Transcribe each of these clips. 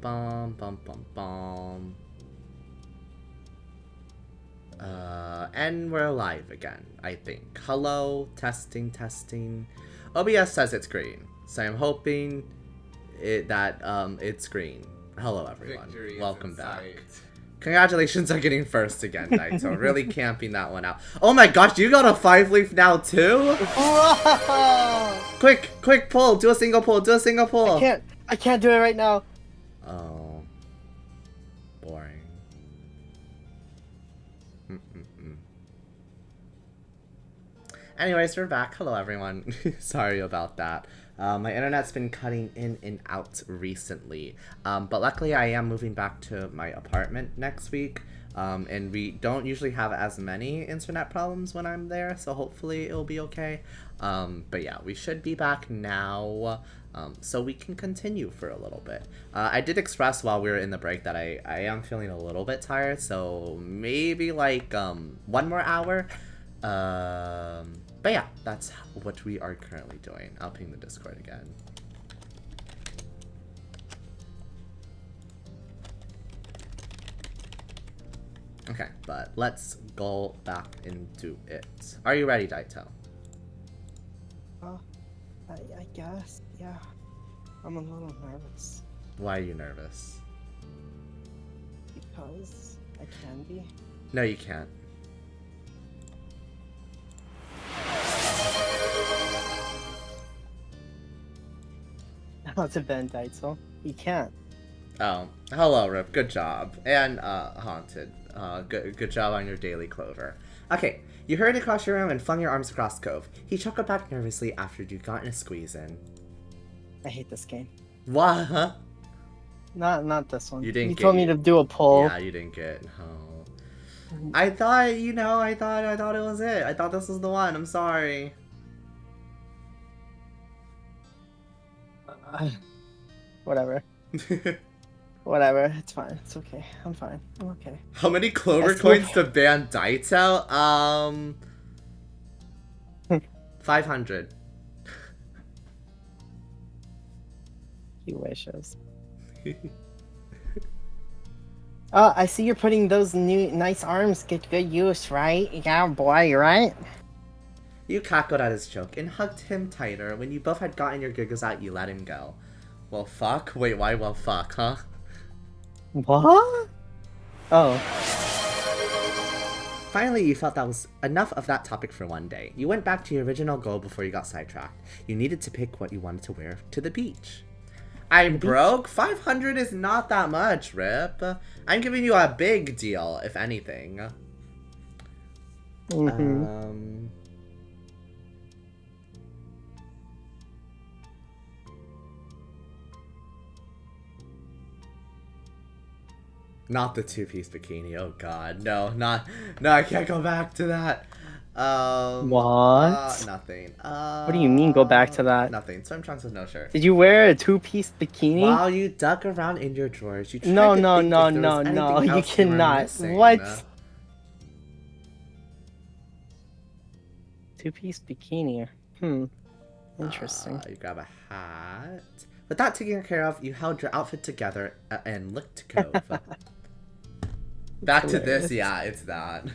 Bum bum bum bum. And we're live again, I think. Hello, testing, testing. OBS says it's green, so I'm hoping that it's green. Hello, everyone. Victory Welcome back. sight. Congratulations on getting first again, Daito. Really camping that one out. Oh my gosh, you got a 5-leaf now too? Whoa! Quick pull. Do a single pull. Do a single pull. I can't do it right now. Oh. Boring. Anyways, we're back. Hello, everyone. Sorry about that. My internet's been cutting in and out recently. But luckily, I am moving back to my apartment next week. And we don't usually have as many internet problems when I'm there, so hopefully it'll be okay. But yeah, we should be back now. So we can continue for a little bit. I did express while we were in the break that I am feeling a little bit tired, so maybe like 1 more hour. But yeah, that's what we are currently doing. I'll ping the Discord again. Okay, but let's go back into it. Are you ready, Daito? I guess, yeah. I'm a little nervous. Why are you nervous? Because I can be. No, you can't. Not to Ben Daito. You can't. Oh, hello, Rip. Good job. And, Haunted. Good job on your daily clover. Okay, you hurried across your room and flung your arms across Cove. He chuckled back nervously after you'd gotten a squeeze in. I hate this game. What? Huh? Not this one. You didn't You get told me it. to do a poll. Yeah, you didn't get. Oh. I thought, I thought it was it. I thought this was the one. I'm sorry. Whatever. Whatever. It's fine. It's okay. I'm fine. I'm okay. How many clover I still- coins to ban Daito? 500. He wishes. I see you're putting those new nice arms get good use, right? Yeah, boy, right? You cackled at his joke and hugged him tighter. When you both had gotten your giggles out, you let him go. Well, fuck? Wait, why well, fuck, huh? What? Oh. Finally, you felt that was enough of that topic for one day. You went back to your original goal before you got sidetracked. You needed to pick what you wanted to wear to the beach. I'm broke? 500 is not that much, Rip. I'm giving you a big deal, if anything. Mm-hmm. Not the two-piece bikini. Oh god, no, I can't go back to that. What? Nothing. What do you mean go back to that? Nothing. Swim trunks with no shirt. Did you wear a two-piece bikini? While you dug around in your drawers, you tried No, to no, think no, if there was no, anything no, you else were cannot. missing. What? Two-piece bikini. Interesting. You grab a hat. With that taken care of, you held your outfit together and looked to Cove. Back to this, hilarious. yeah, it's that.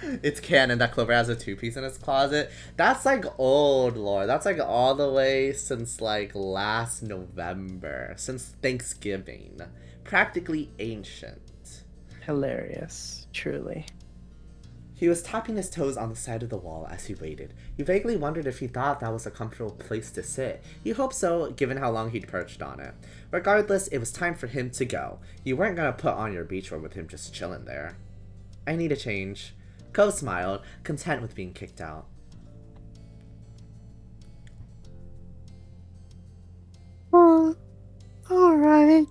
It's canon that Clover has a two-piece in his closet. That's like old lore. That's like all the way since like last November. Since Thanksgiving. Practically ancient. Hilarious. Truly. He was tapping his toes on the side of the wall as he waited. You vaguely wondered if he thought that was a comfortable place to sit. You hoped so, given how long he'd perched on it. Regardless, it was time for him to go. You weren't gonna put on your beachwear with him just chilling there. I need a change. Cove smiled, content with being kicked out. Alright.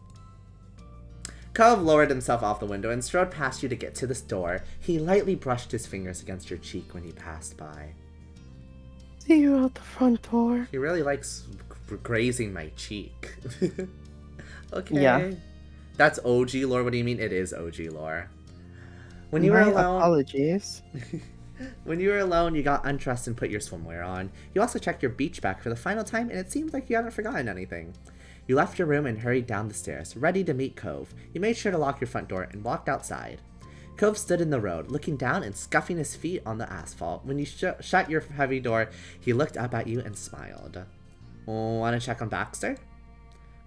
Cove lowered himself off the window and strode past you to get to this door. He lightly brushed his fingers against your cheek when he passed by. See you out the front door. He really likes grazing my cheek. Okay. Yeah. That's OG lore. What do you mean? It is OG lore. When you My were alone, apologies. when you were alone, you got undressed and put your swimwear on. You also checked your beach bag for the final time, and it seemed like you hadn't forgotten anything. You left your room and hurried down the stairs, ready to meet Cove. You made sure to lock your front door and walked outside. Cove stood in the road, looking down and scuffing his feet on the asphalt. When you shut your heavy door, he looked up at you and smiled. Want to check on Baxter?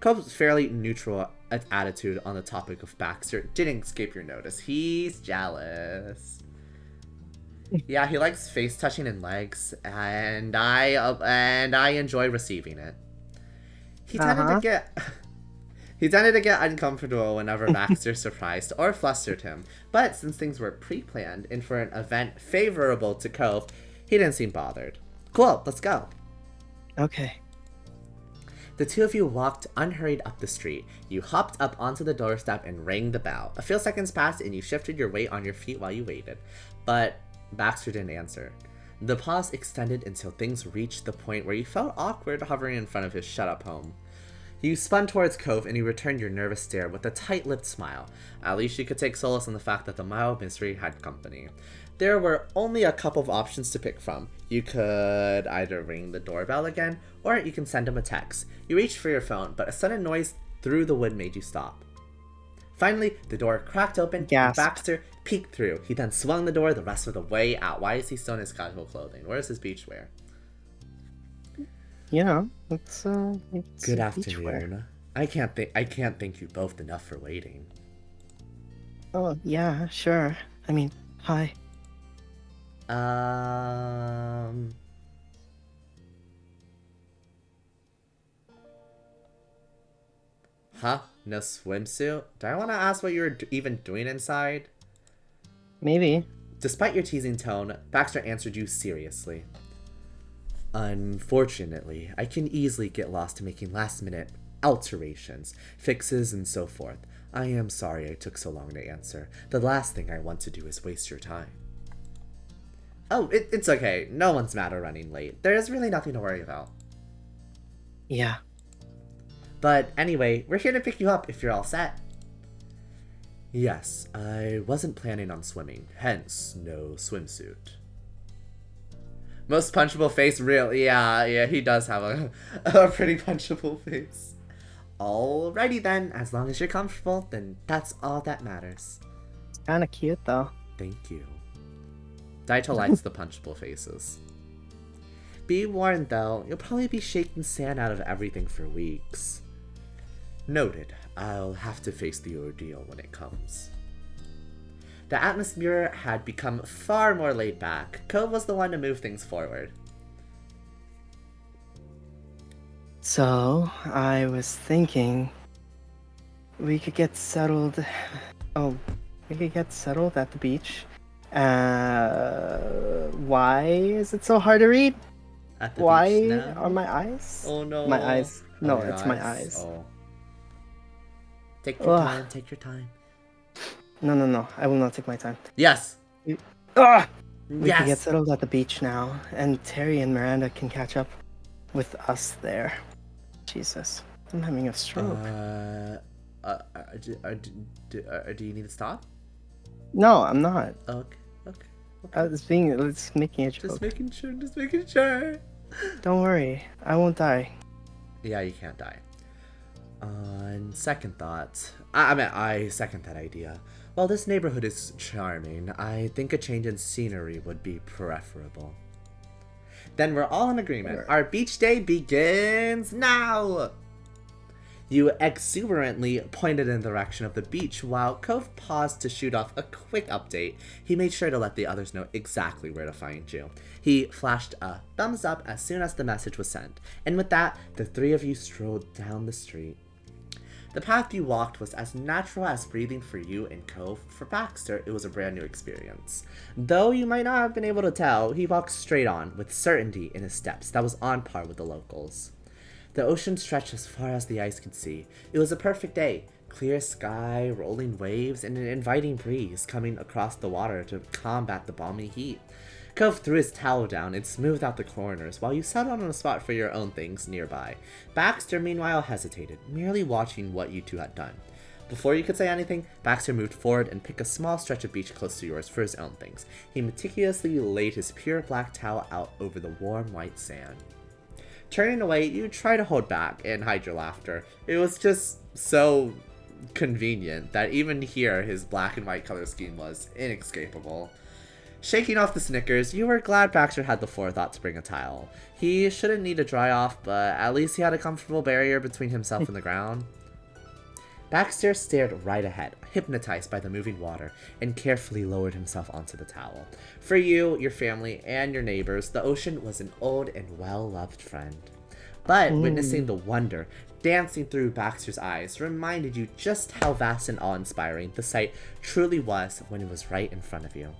Cove's fairly neutral attitude on the topic of Baxter didn't escape your notice. He's jealous. Yeah, he likes face touching and legs, and I enjoy receiving it. He tended to get uncomfortable whenever Baxter surprised or flustered him, but since things were pre-planned and for an event favorable to Cove, he didn't seem bothered. Cool, let's go. Okay. The two of you walked unhurried up the street. You hopped up onto the doorstep and rang the bell. A few seconds passed and you shifted your weight on your feet while you waited, but Baxter didn't answer. The pause extended until things reached the point where you felt awkward hovering in front of his shut-up home. You spun towards Cove and he returned your nervous stare with a tight-lipped smile. At least you could take solace in the fact that the mild mystery had company. There were only a couple of options to pick from. You could either ring the doorbell again, or you can send him a text. You reached for your phone, but a sudden noise through the wood made you stop. Finally, the door cracked open and Baxter peeked through. He then swung the door the rest of the way out. Why is he still in his casual clothing? Where's his beachwear? You know, it's Good afternoon. I can't thank you both enough for waiting. Oh, yeah, sure. I mean, hi. Huh? No swimsuit? Do I want to ask what you were even doing inside? Maybe. Despite your teasing tone, Baxter answered you seriously. Unfortunately, I can easily get lost in making last-minute alterations, fixes, and so forth. I am sorry I took so long to answer. The last thing I want to do is waste your time. Oh, it's okay. No one's mad or running late. There is really nothing to worry about. Yeah. But anyway, we're here to pick you up if you're all set. Yes, I wasn't planning on swimming, hence no swimsuit. Most punchable face, really? Yeah, he does have a pretty punchable face. Alrighty then, as long as you're comfortable, then that's all that matters. It's kind of cute though. Thank you. Daito likes the punchable faces. Be warned though, you'll probably be shaking sand out of everything for weeks. Noted. I'll have to face the ordeal when it comes. The atmosphere had become far more laid back. Cove was the one to move things forward. So, I was thinking we could get settled. Oh, we could get settled at the beach. Why is it so hard to read? At the Why beach now? are my eyes? Oh no. My eyes. No, your it's my eyes. Oh. Take your Ugh. time, take your time. No. I will not take my time. Yes! We Yes! can get settled at the beach now, and Terry and Miranda can catch up with us there. Jesus, I'm having a stroke. Do you need to stop? No, I'm not. Okay. It's making a joke. Just making sure. Don't worry, I won't die. Yeah, you can't die. On second thought, I second that idea. While this neighborhood is charming, I think a change in scenery would be preferable. Then we're all in agreement. Sure. Our beach day begins now! You exuberantly pointed in the direction of the beach while Cove paused to shoot off a quick update. He made sure to let the others know exactly where to find you. He flashed a thumbs up as soon as the message was sent, and with that, the three of you strolled down the street. The path you walked was as natural as breathing for you and Cove. For Baxter, it was a brand new experience. Though you might not have been able to tell, he walked straight on, with certainty in his steps that was on par with the locals. The ocean stretched as far as the eyes could see. It was a perfect day. Clear sky, rolling waves, and an inviting breeze coming across the water to combat the balmy heat. Cove threw his towel down and smoothed out the corners while you settled on a spot for your own things nearby. Baxter, meanwhile, hesitated, merely watching what you two had done. Before you could say anything, Baxter moved forward and picked a small stretch of beach close to yours for his own things. He meticulously laid his pure black towel out over the warm white sand. Turning away, you try to hold back and hide your laughter. It was just so convenient that even here his black and white color scheme was inescapable. Shaking off the snickers, you were glad Baxter had the forethought to bring a towel. He shouldn't need to dry off, but at least he had a comfortable barrier between himself and the ground. Baxter stared right ahead, hypnotized by the moving water, and carefully lowered himself onto the towel. For you, your family, and your neighbors, the ocean was an old and well-loved friend. But witnessing the wonder dancing through Baxter's eyes reminded you just how vast and awe-inspiring the sight truly was when it was right in front of you.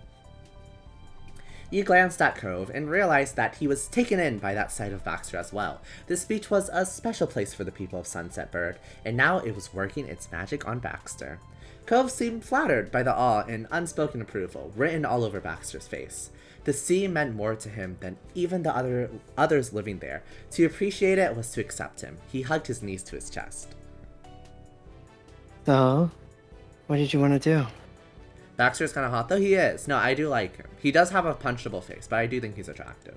You glanced at Cove and realized that he was taken in by that sight of Baxter as well. This beach was a special place for the people of Sunset Bird, and now it was working its magic on Baxter. Cove seemed flattered by the awe and unspoken approval written all over Baxter's face. The sea meant more to him than even the others living there. To appreciate it was to accept him. He hugged his knees to his chest. So, what did you want to do? Baxter's kind of hot, though he is. No, I do like him. He does have a punchable face, but I do think he's attractive.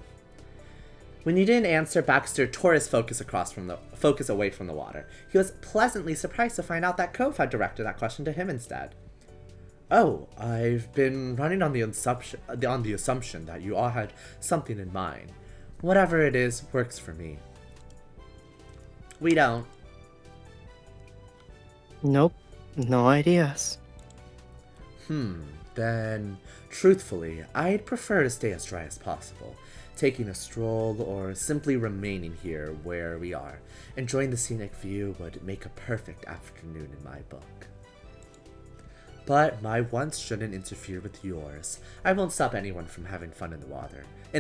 When you didn't answer, Baxter tore his focus away from the water. He was pleasantly surprised to find out that Cove had directed that question to him instead. Oh, I've been running on the assumption that you all had something in mind. Whatever it is, works for me. We don't. Nope, no ideas. Then, truthfully, I'd prefer to stay as dry as possible, taking a stroll or simply remaining here where we are. Enjoying the scenic view would make a perfect afternoon in my book. But my wants shouldn't interfere with yours. I won't stop anyone from having fun in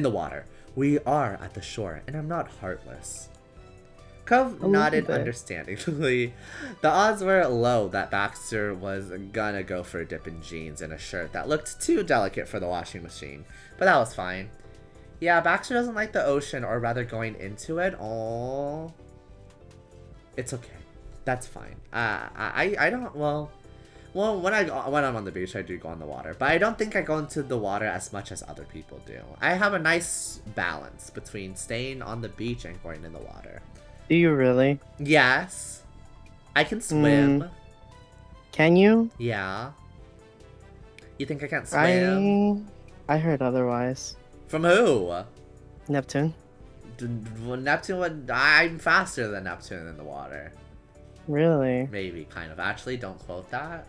the water. We are at the shore, and I'm not heartless. Cove nodded understandingly. The odds were low that Baxter was gonna go for a dip in jeans and a shirt that looked too delicate for the washing machine, but that was fine. Yeah, Baxter doesn't like the ocean, or rather going into it. Oh, it's okay. That's fine. I don't, well, when I'm on the beach, I do go on the water, but I don't think I go into the water as much as other people do. I have a nice balance between staying on the beach and going in the water. Do you really? Yes. I can swim. Can you? Yeah. You think I can't swim? I heard otherwise. From who? Neptune. Neptune I'm faster than Neptune in the water. Really? Maybe, kind of. Actually, don't quote that.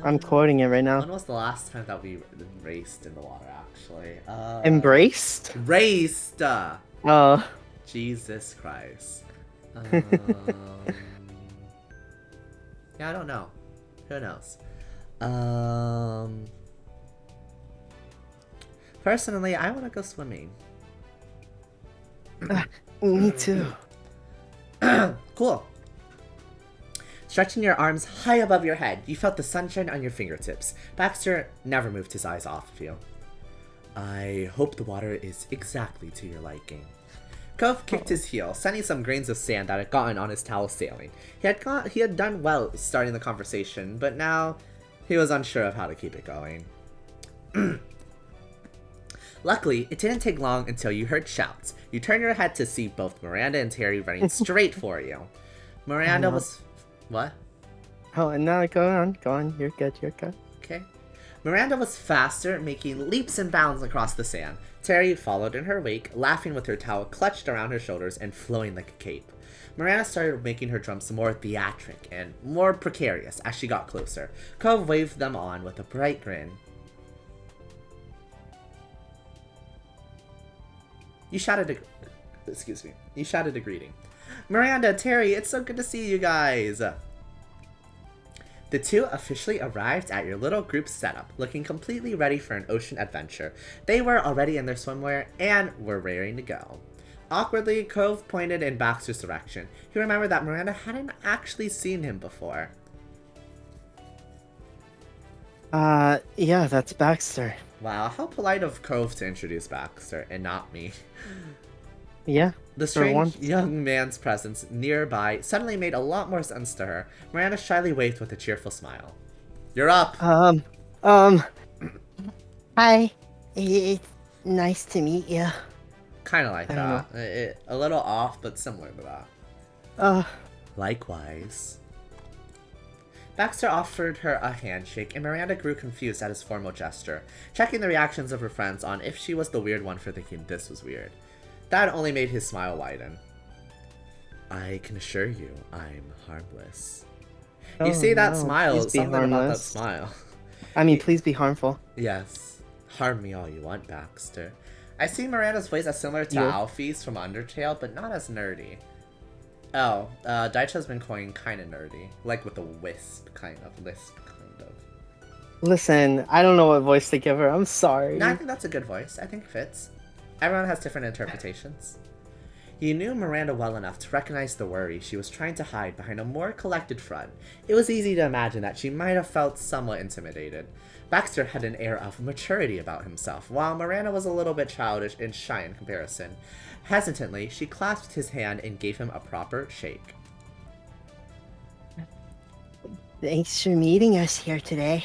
I'm quoting it right now. When was the last time that we raced in the water, actually? Embraced? Raced! Oh. Jesus Christ. Yeah, I don't know. Who knows? Personally, I want to go swimming. Me too. Cool. Stretching your arms high above your head, you felt the sunshine on your fingertips. Baxter never moved his eyes off of you. I hope the water is exactly to your liking. Cove kicked his heel, sending some grains of sand that had gotten on his towel sailing. He had done well starting the conversation, but now he was unsure of how to keep it going. Luckily, it didn't take long until you heard shouts. You turned your head to see both Miranda and Terry running straight for you. Miranda was... What? Oh, no, go on. You're good. Okay. Miranda was faster, making leaps and bounds across the sand. Terry followed in her wake, laughing with her towel clutched around her shoulders and flowing like a cape. Miranda started making her jumps more theatric and more precarious as she got closer. Cove waved them on with a bright grin. You shouted a greeting. Miranda, Terry, it's so good to see you guys. The two officially arrived at your little group setup, looking completely ready for an ocean adventure. They were already in their swimwear and were raring to go. Awkwardly, Cove pointed in Baxter's direction. He remembered that Miranda hadn't actually seen him before. Yeah, that's Baxter. Wow, how polite of Cove to introduce Baxter and not me. Yeah. The strange young man's presence nearby suddenly made a lot more sense to her. Miranda shyly waved with a cheerful smile. You're up! Hi. It's nice to meet you. Kind of like I don't know. that. A little off, but similar to that. Uh, Likewise. Baxter offered her a handshake, and Miranda grew confused at his formal gesture, checking the reactions of her friends on if she was the weird one for thinking this was weird. That only made his smile widen. I can assure you, I'm harmless. You see that no, smile, please be something about that harmless. smile. I mean, please be harmful. Yes. Harm me all you want, Baxter. I see Miranda's voice as similar to You? Alfie's from Undertale, but not as nerdy. Oh, Daito's been going kind of nerdy. Like with a lisp, kind of. Listen, I don't know what voice to give her. I'm sorry. No, I think that's a good voice. I think it fits. Everyone has different interpretations. You knew Miranda well enough to recognize the worry she was trying to hide behind a more collected front. It was easy to imagine that she might have felt somewhat intimidated. Baxter had an air of maturity about himself, while Miranda was a little bit childish and shy in comparison. Hesitantly, she clasped his hand and gave him a proper shake. Thanks for meeting us here today.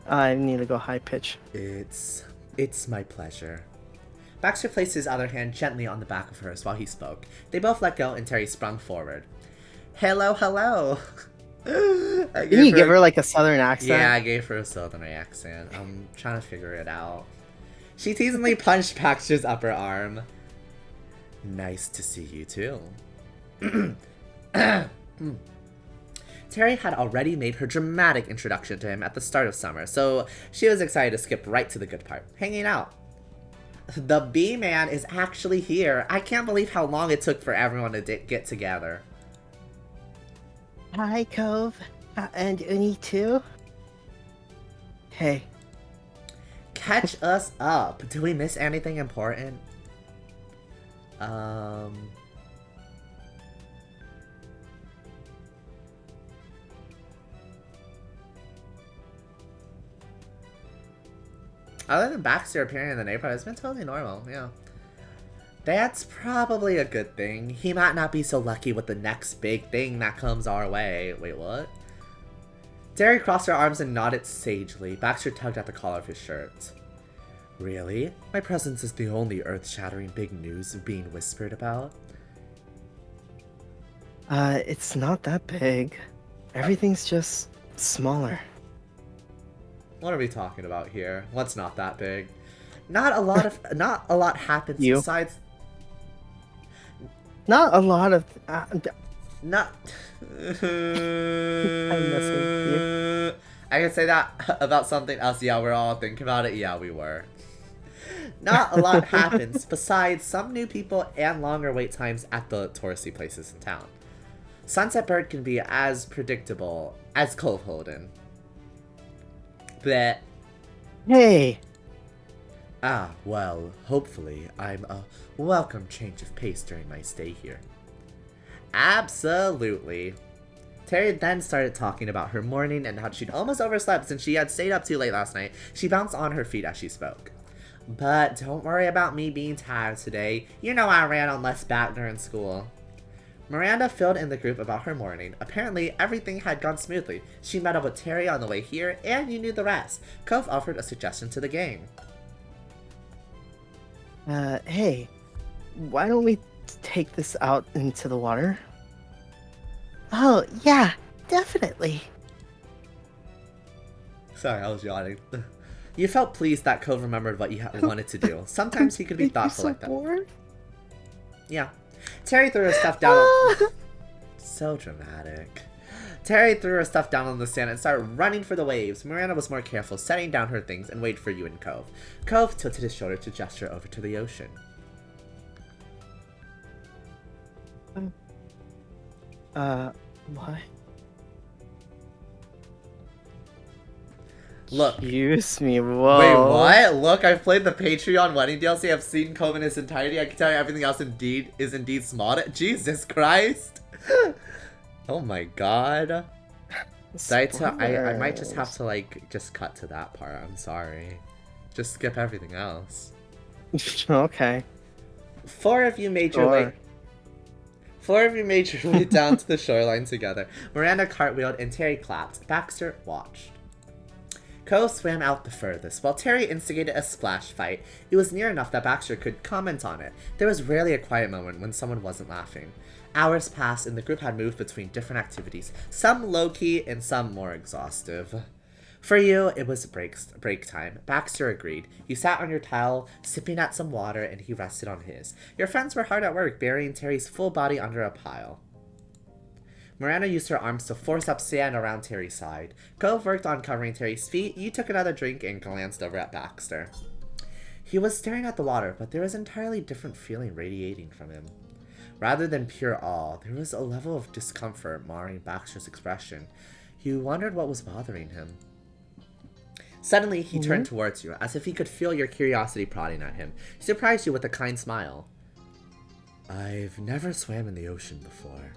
I need to go high pitch. It's my pleasure. Baxter placed his other hand gently on the back of hers while he spoke. They both let go and Terry sprung forward. Hello, hello. Did you give her like a southern accent? Yeah, I gave her a southern accent. I'm trying to figure it out. She teasingly punched Baxter's upper arm. Nice to see you too. Terry had already made her dramatic introduction to him at the start of summer, so she was excited to skip right to the good part, hanging out. The B-Man is actually here. I can't believe how long it took for everyone to get together. Hi, Cove. And Uni too? Hey. Catch us up. Did we miss anything important? Other than Baxter appearing in the neighborhood, it's been totally normal, yeah. That's probably a good thing. He might not be so lucky with the next big thing that comes our way. Wait, what? Terry crossed her arms and nodded sagely. Baxter tugged at the collar of his shirt. Really? My presence is the only earth-shattering big news being whispered about? It's not that big. Everything's just smaller. What are we talking about here? What's not that big? Not a lot happens You? besides... Not a lot of... Not... I'm messing with you. I can say that about something else. Yeah, we're all thinking about it. Yeah, we were. Not a lot happens besides some new people and longer wait times at the touristy places in town. Sunset Bird can be as predictable as Cove Holden. Bleh. Hey! Ah, well, hopefully I'm a welcome change of pace during my stay here. Absolutely. Terry then started talking about her morning and how she'd almost overslept since she had stayed up too late last night. She bounced on her feet as she spoke. But don't worry about me being tired today. You know I ran on less back during school. Miranda filled in the group about her morning. Apparently, everything had gone smoothly. She met up with Terry on the way here, and you knew the rest. Cove offered a suggestion to the gang. Hey. Why don't we take this out into the water? Oh, yeah, definitely. Sorry, I was yawning. You felt pleased that Cove remembered what you wanted to do. Sometimes he could be thoughtful like that. Bored? Yeah. Terry threw her stuff down. So dramatic. Terry threw her stuff down on the sand and started running for the waves. Miranda was more careful, setting down her things and waited for you and Cove. Cove tilted his shoulder to gesture over to the ocean. What? Look. Excuse me, whoa. Wait, what? Look, I've played the Patreon wedding DLC. I've seen Cove in its entirety. I can tell you everything else is indeed small. Jesus Christ. Oh my god. Daito, I might just have to, like, just cut to that part. I'm sorry. Just skip everything else. Okay. Four of you made your way down to the shoreline together. Miranda cartwheeled and Terry clapped. Baxter watched. Ko swam out the furthest, while Terry instigated a splash fight. It was near enough that Baxter could comment on it. There was rarely a quiet moment when someone wasn't laughing. Hours passed and the group had moved between different activities, some low-key and some more exhaustive. For you, it was break time. Baxter agreed. You sat on your towel, sipping at some water, and he rested on his. Your friends were hard at work, burying Terry's full body under a pile. Miranda used her arms to force up sand around Terry's side. Cove worked on covering Terry's feet. You took another drink and glanced over at Baxter. He was staring at the water, but there was an entirely different feeling radiating from him. Rather than pure awe, there was a level of discomfort marring Baxter's expression. You wondered what was bothering him. Suddenly, he turned towards you, as if he could feel your curiosity prodding at him. He surprised you with a kind smile. I've never swam in the ocean before.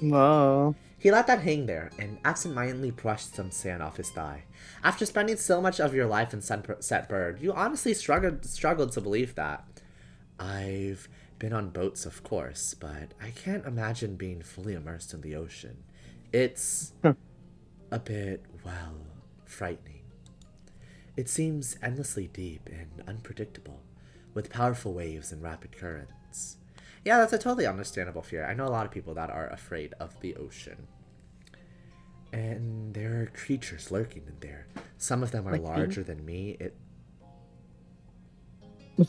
Whoa. He let that hang there, and absent-mindedly brushed some sand off his thigh. After spending so much of your life in Sunset Bird, you honestly struggled to believe that. I've been on boats, of course, but I can't imagine being fully immersed in the ocean. It's a bit, well, frightening. It seems endlessly deep and unpredictable, with powerful waves and rapid currents. Yeah, that's a totally understandable fear. I know a lot of people that are afraid of the ocean. And there are creatures lurking in there. Some of them are larger than me.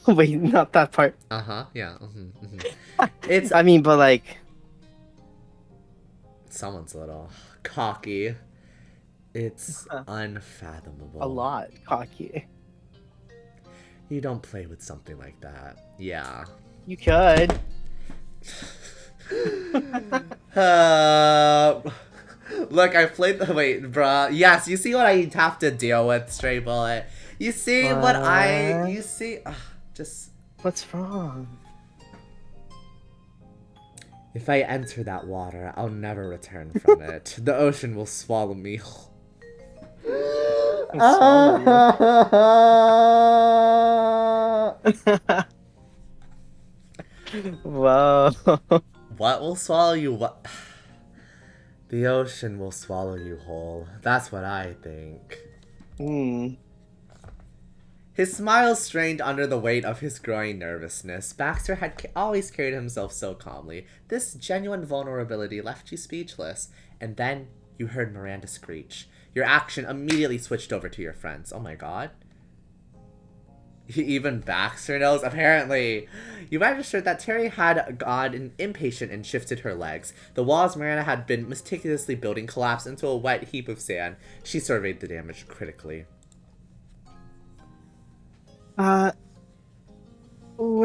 Wait, not that part. Yeah. It's. I mean, but like. Someone's a little cocky. It's unfathomable. A lot cocky. You don't play with something like that. Yeah. You could. Look, I played the. Wait, bruh. Yes, you see what I have to deal with, Stray Bullet. You see what I. You see. Just. What's wrong? If I enter that water, I'll never return from it. The ocean will swallow me. Whoa. What will swallow you? What? The ocean will swallow you whole. That's what I think. His smile strained under the weight of his growing nervousness. Baxter had always carried himself so calmly. This genuine vulnerability left you speechless. And then you heard Miranda screech. Your action immediately switched over to your friends. Oh my god. Even Baxter knows, apparently. You registered that Terry had gotten impatient and shifted her legs. The walls Miranda had been meticulously building collapsed into a wet heap of sand. She surveyed the damage critically. Were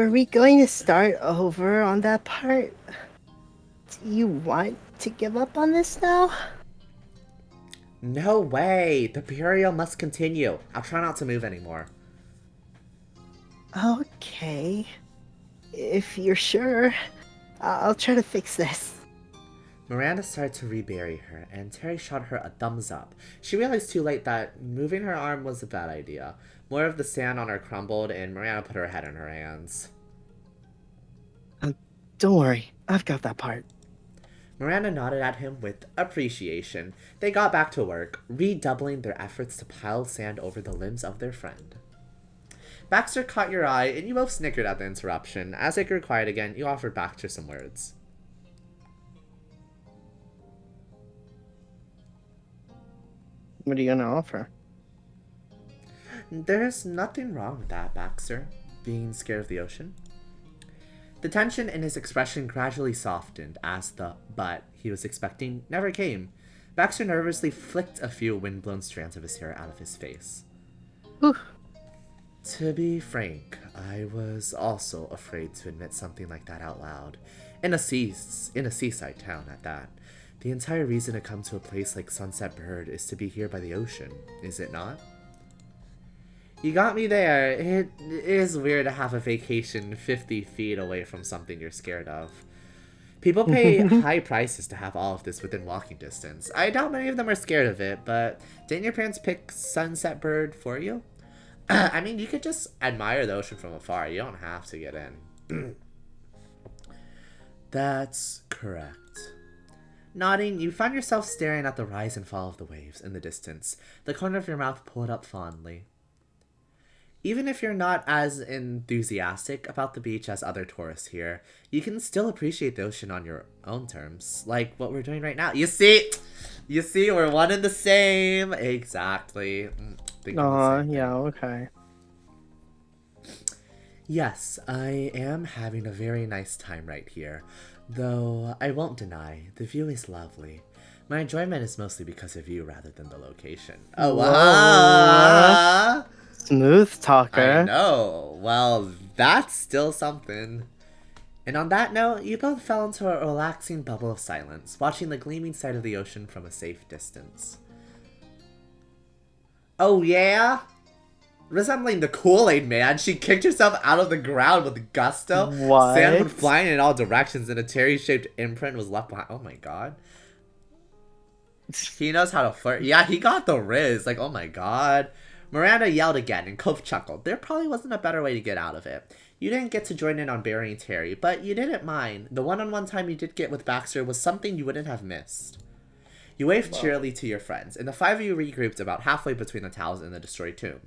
we going to start over on that part? Do you want to give up on this now? No way! The burial must continue. I'll try not to move anymore. Okay. If you're sure, I'll try to fix this. Miranda started to rebury her, and Terry shot her a thumbs up. She realized too late that moving her arm was a bad idea. More of the sand on her crumbled, and Miranda put her head in her hands. Don't worry, I've got that part. Miranda nodded at him with appreciation. They got back to work, redoubling their efforts to pile sand over the limbs of their friend. Baxter caught your eye, and you both snickered at the interruption. As it grew quiet again, you offered Baxter some words. What are you gonna offer? There's nothing wrong with that, Baxter. Being scared of the ocean. The tension in his expression gradually softened as the "but" he was expecting never came. Baxter nervously flicked a few windblown strands of his hair out of his face. Whew. To be frank, I was also afraid to admit something like that out loud. In a seaside town at that. The entire reason to come to a place like Sunset Bird is to be here by the ocean, is it not? You got me there. It is weird to have a vacation 50 feet away from something you're scared of. People pay high prices to have all of this within walking distance. I doubt many of them are scared of it, but didn't your parents pick Sunset Bird for you? I mean, you could just admire the ocean from afar. You don't have to get in. That's correct. Nodding, you find yourself staring at the rise and fall of the waves in the distance, the corner of your mouth pulled up fondly. Even if you're not as enthusiastic about the beach as other tourists here, you can still appreciate the ocean on your own terms, like what we're doing right now. You see, we're one and the same. Exactly. Thinking the Aw, same thing. yeah, okay. Yes, I am having a very nice time right here, though I won't deny, the view is lovely. My enjoyment is mostly because of you rather than the location. Oh, Whoa. wow! Smooth talker. I know. Well, that's still something. And on that note, you both fell into a relaxing bubble of silence, watching the gleaming side of the ocean from a safe distance. Oh yeah? Resembling the Kool-Aid Man, she kicked herself out of the ground with gusto. What? Sand went flying in all directions, and a Terry-shaped imprint was left behind. Oh my god. He knows how to flirt. Yeah, he got the riz. Like, oh my god. Miranda yelled again, and Cove chuckled. There probably wasn't a better way to get out of it. You didn't get to join in on burying Terry, but you didn't mind. The one-on-one time you did get with Baxter was something you wouldn't have missed. You waved cheerily to your friends, and the five of you regrouped about halfway between the towels and the destroyed tomb.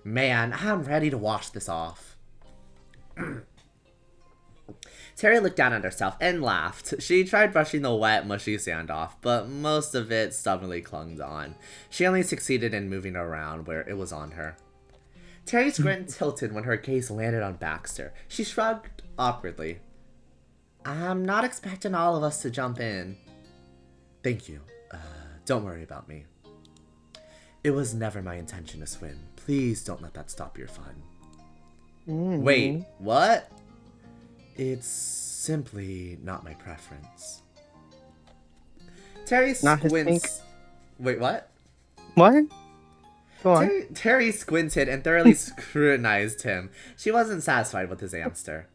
Man, I'm ready to wash this off. Terry looked down at herself and laughed. She tried brushing the wet, mushy sand off, but most of it stubbornly clung on. She only succeeded in moving around where it was on her. Terry's grin tilted when her gaze landed on Baxter. She shrugged awkwardly. I'm not expecting all of us to jump in. Thank you. Don't worry about me. It was never my intention to swim. Please don't let that stop your fun. Wait, what? It's simply not my preference. Terry squints. Wait, what? What? Go on. Terry squinted and thoroughly scrutinized him. She wasn't satisfied with his answer.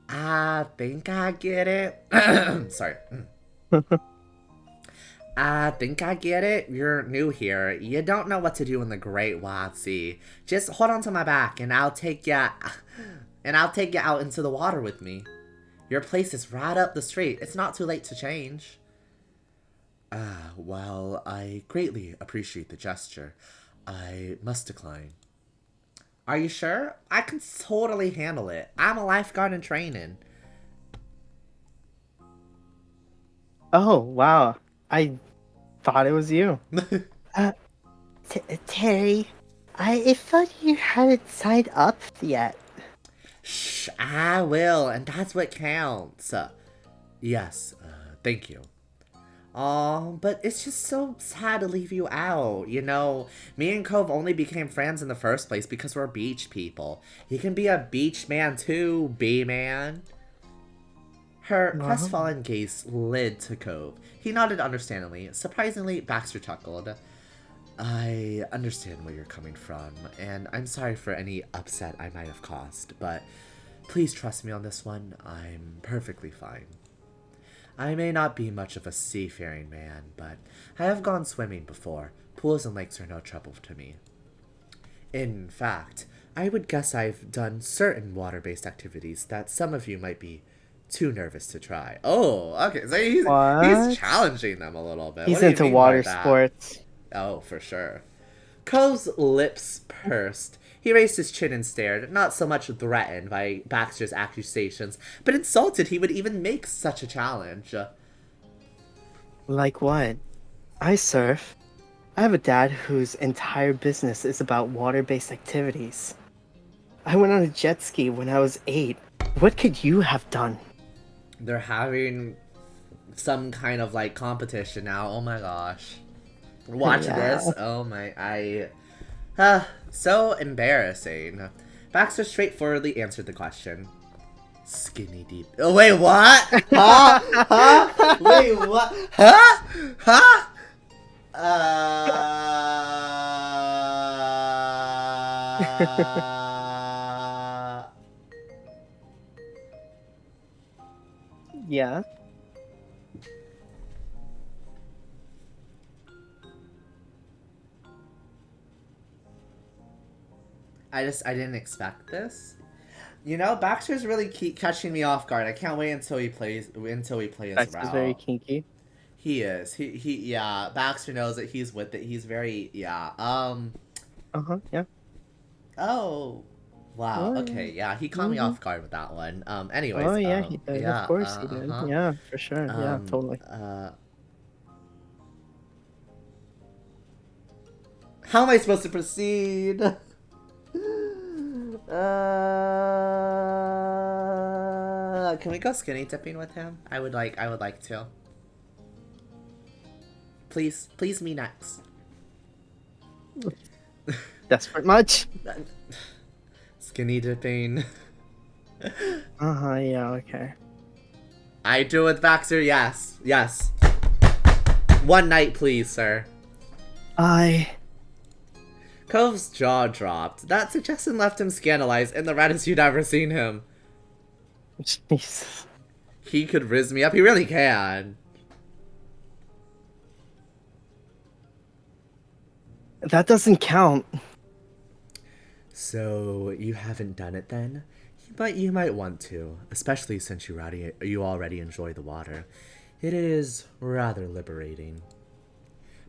I think I get it. Sorry. I think I get it. You're new here. You don't know what to do in the great wide sea. Just hold on to my back and I'll take you out into the water with me. Your place is right up the street. It's not too late to change. Well, I greatly appreciate the gesture. I must decline. Are you sure? I can totally handle it. I'm a lifeguard in training. Oh, wow. I thought it was you. Terry, I thought you hadn't signed up yet. Shh, I will, and that's what counts. Yes, thank you. Aw, but it's just so sad to leave you out. You know, me and Cove only became friends in the first place because we're beach people. You can be a beach man too, B-man. Her crestfallen gaze slid to Cove. He nodded understandingly. Surprisingly, Baxter chuckled. I understand where you're coming from, and I'm sorry for any upset I might have caused, but please trust me on this one. I'm perfectly fine. I may not be much of a seafaring man, but I have gone swimming before. Pools and lakes are no trouble to me. In fact, I would guess I've done certain water-based activities that some of you might be too nervous to try. Oh, okay. So he's challenging them a little bit. He's into water sports. Oh, for sure. Cove's lips pursed. He raised his chin and stared, not so much threatened by Baxter's accusations, but insulted he would even make such a challenge. Like what? I surf. I have a dad whose entire business is about water-based activities. I went on a jet ski when I was 8. What could you have done? They're having some kind of like competition now. Oh my gosh. Watch this. Oh my, so embarrassing. Baxter straightforwardly answered the question. Skinny deep. Oh, wait, what? Huh? Huh? Wait, what? Huh? Huh? Yeah. I didn't expect this. You know, Baxter's really catching me off guard. I can't wait until we play his route. Baxter's very kinky. He is. Yeah, Baxter knows that he's with it. He's very, yeah. Uh-huh, yeah. Oh, wow. Oh, yeah. Okay, yeah, he caught me Mm-hmm. off guard with that one. Oh, Anyways, yeah, he did. Of yeah, course he did. uh-huh. Yeah, for sure. Yeah, Um, totally. uh, how am I supposed to proceed? Can we go skinny dipping with him? I would like to. Please me next. Desperate much? Skinny dipping. Uh-huh, yeah, okay. I do with Baxter, yes. Yes. One night, please, sir. I... Cove's jaw dropped. That suggestion left him scandalized in the reddest you'd ever seen him. Jesus. He could rizz me up. He really can. That doesn't count. So, you haven't done it then? But you might want to, especially since you already enjoy the water. It is rather liberating.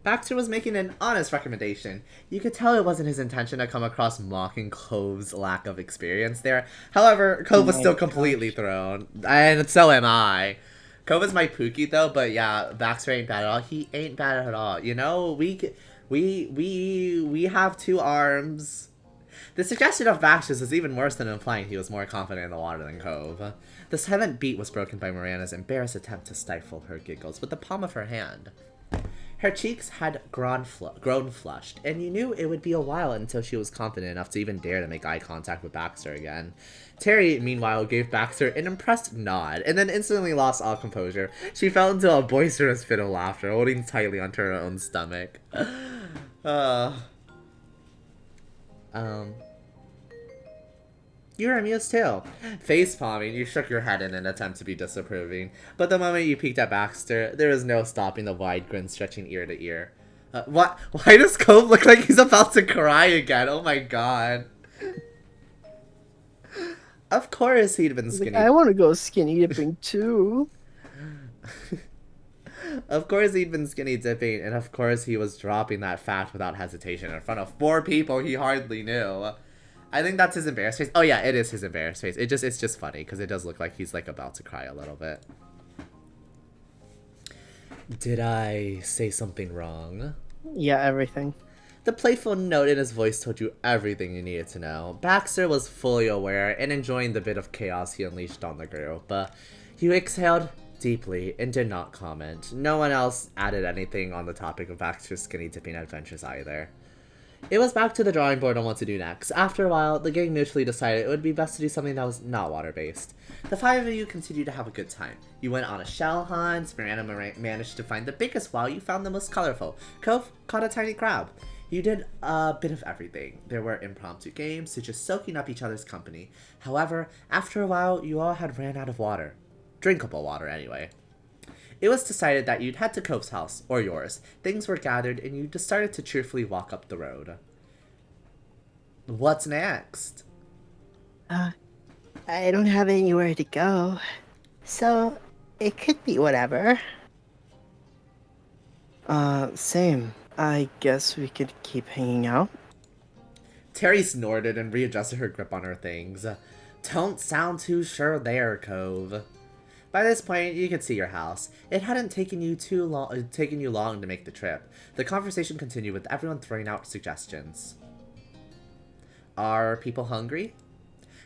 Baxter was making an honest recommendation. You could tell it wasn't his intention to come across mocking Cove's lack of experience there. However, Cove was still completely thrown. And so am I. Cove is my Pookie though, but yeah, Baxter ain't bad at all. He ain't bad at all. You know, we have two arms. The suggestion of Baxter's is even worse than implying he was more confident in the water than Cove. The silent beat was broken by Miranda's embarrassed attempt to stifle her giggles with the palm of her hand. Her cheeks had grown flushed, and you knew it would be a while until she was confident enough to even dare to make eye contact with Baxter again. Terry, meanwhile, gave Baxter an impressed nod, and then instantly lost all composure. She fell into a boisterous fit of laughter, holding tightly onto her own stomach. You were amused too. Face palming, you shook your head in an attempt to be disapproving. But the moment you peeked at Baxter, there was no stopping the wide grin stretching ear to ear. What? Why does Cove look like he's about to cry again? Oh my god. Of course he'd been skinny. I want to go skinny dipping too. Of course he'd been skinny dipping, and of course he was dropping that fact without hesitation in front of 4 people he hardly knew. I think that's his embarrassed face. Oh yeah, it is his embarrassed face. It's just funny because it does look like he's like about to cry a little bit. Did I say something wrong? Yeah, everything. The playful note in his voice told you everything you needed to know. Baxter was fully aware and enjoying the bit of chaos he unleashed on the group, but he exhaled deeply and did not comment. No one else added anything on the topic of Baxter's skinny dipping adventures either. It was back to the drawing board on what to do next. After a while, the gang mutually decided it would be best to do something that was not water-based. The 5 of you continued to have a good time. You went on a shell hunt, Miranda managed to find the biggest while you found the most colorful. Cove caught a tiny crab. You did a bit of everything. There were impromptu games to just soaking up each other's company. However, after a while, you all had ran out of water. Drinkable water, anyway. It was decided that you'd head to Cove's house, or yours. Things were gathered, and you just started to cheerfully walk up the road. What's next? I don't have anywhere to go, so it could be whatever. Same. I guess we could keep hanging out. Terry snorted and readjusted her grip on her things. Don't sound too sure there, Cove. By this point, you could see your house. It hadn't taken you long to make the trip. The conversation continued with everyone throwing out suggestions. Are people hungry?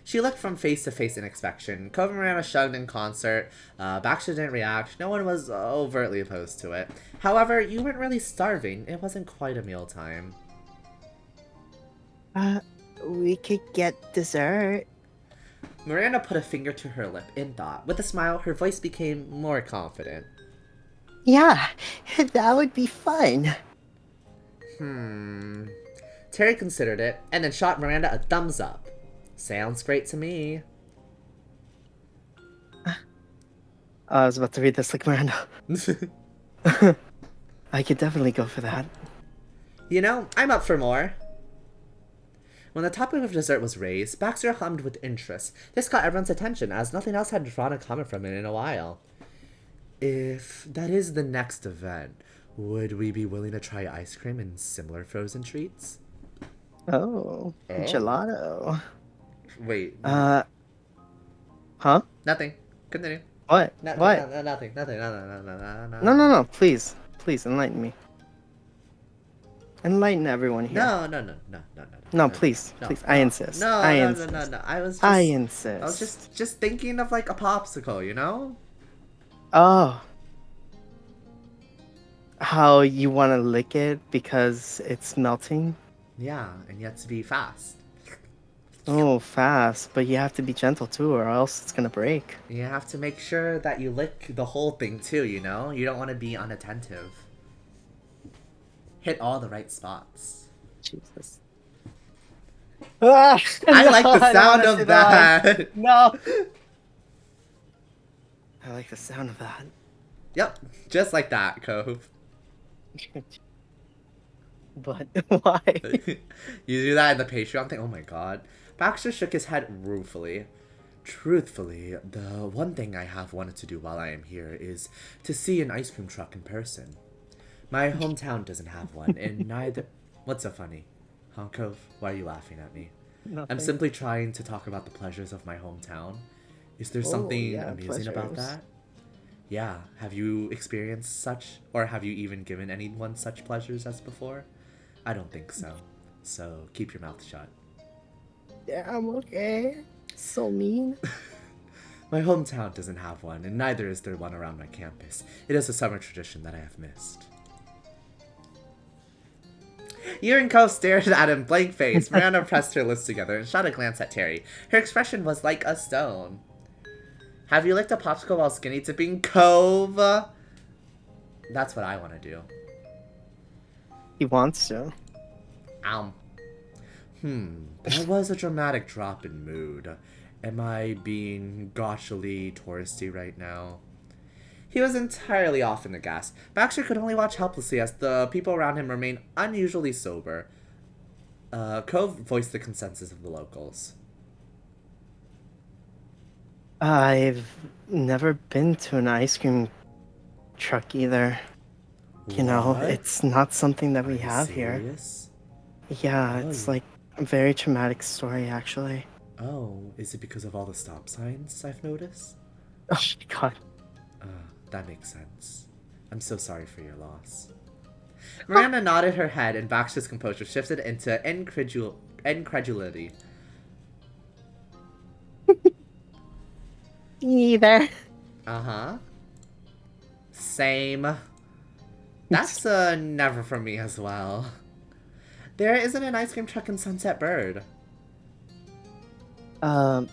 She looked from face to face in inspection. Cove and Miranda shrugged in concert. Baxter didn't react. No one was overtly opposed to it. However, you weren't really starving. It wasn't quite a mealtime. We could get dessert. Miranda put a finger to her lip in thought. With a smile, her voice became more confident. Yeah, that would be fun. Terry considered it, and then shot Miranda a thumbs up. Sounds great to me. I was about to read this like Miranda. I could definitely go for that. You know, I'm up for more. When the topic of dessert was raised, Baxter hummed with interest. This caught everyone's attention, as nothing else had drawn a comment from it in a while. If that is the next event, would we be willing to try ice cream and similar frozen treats? Oh, Oh. gelato. Wait, Uh, huh? nothing. Continue. What? Nothing, What? nothing, nothing, no, no, no, no, no, no, No, no, no. no. Please, please enlighten me. Enlighten everyone here. No, no, no, no, no, no, No, no, no, please, no, please. I no, insist. I no, no, no, no, insist. no. I I was insist. just thinking of like a popsicle, you know? Oh, how you want to lick it because it's melting? Yeah, and yet to be fast. Oh, fast, but you have to be gentle too, or else it's gonna break. You have to make sure that you lick the whole thing too, you know? You don't want to be unattentive. Hit all the right spots. Jesus. Ah, I no, like the I don't want sound to see of the line. that. No. I like the sound of that. Yep, just like that, Cove. But why? You do that in the Patreon thing? Oh my god. Baxter shook his head ruefully. Truthfully, the one thing I have wanted to do while I am here is to see an ice cream truck in person. My hometown doesn't have one, and neither. What's so funny? Huh, Cove? Why are you laughing at me? I'm Nothing. simply trying to talk about the pleasures of my hometown. Is there Oh, something yeah, amusing about pleasures. that? Yeah, have you experienced such, or have you even given anyone such pleasures as before? I don't think so. So keep your mouth shut. Yeah, I'm okay. So mean. My hometown doesn't have one, and neither is there one around my campus. It is a summer tradition that I have missed. Year and Co stared at him blank-faced. Miranda pressed her lips together and shot a glance at Terry. Her expression was like a stone. Have you licked a popsicle while skinny dipping, Cove? That's what I want to do. He wants to. Ow. That was a dramatic drop in mood. Am I being gauchily touristy right now? He was entirely off in the gas. Baxter could only watch helplessly as the people around him remained unusually sober. Cove voiced the consensus of the locals. I've never been to an ice cream truck either. You know, What? it's not something that Are we you have here. serious? Yeah, Oh, it's like a very traumatic story, actually. oh, is it because of all the stop signs I've noticed? Oh my god. That makes sense. I'm so sorry for your loss. Miranda nodded her head and Baxter's composure shifted into incredulity. Neither. Uh-huh. Same. That's never for me as well. There isn't an ice cream truck in Sunset Bird. Um,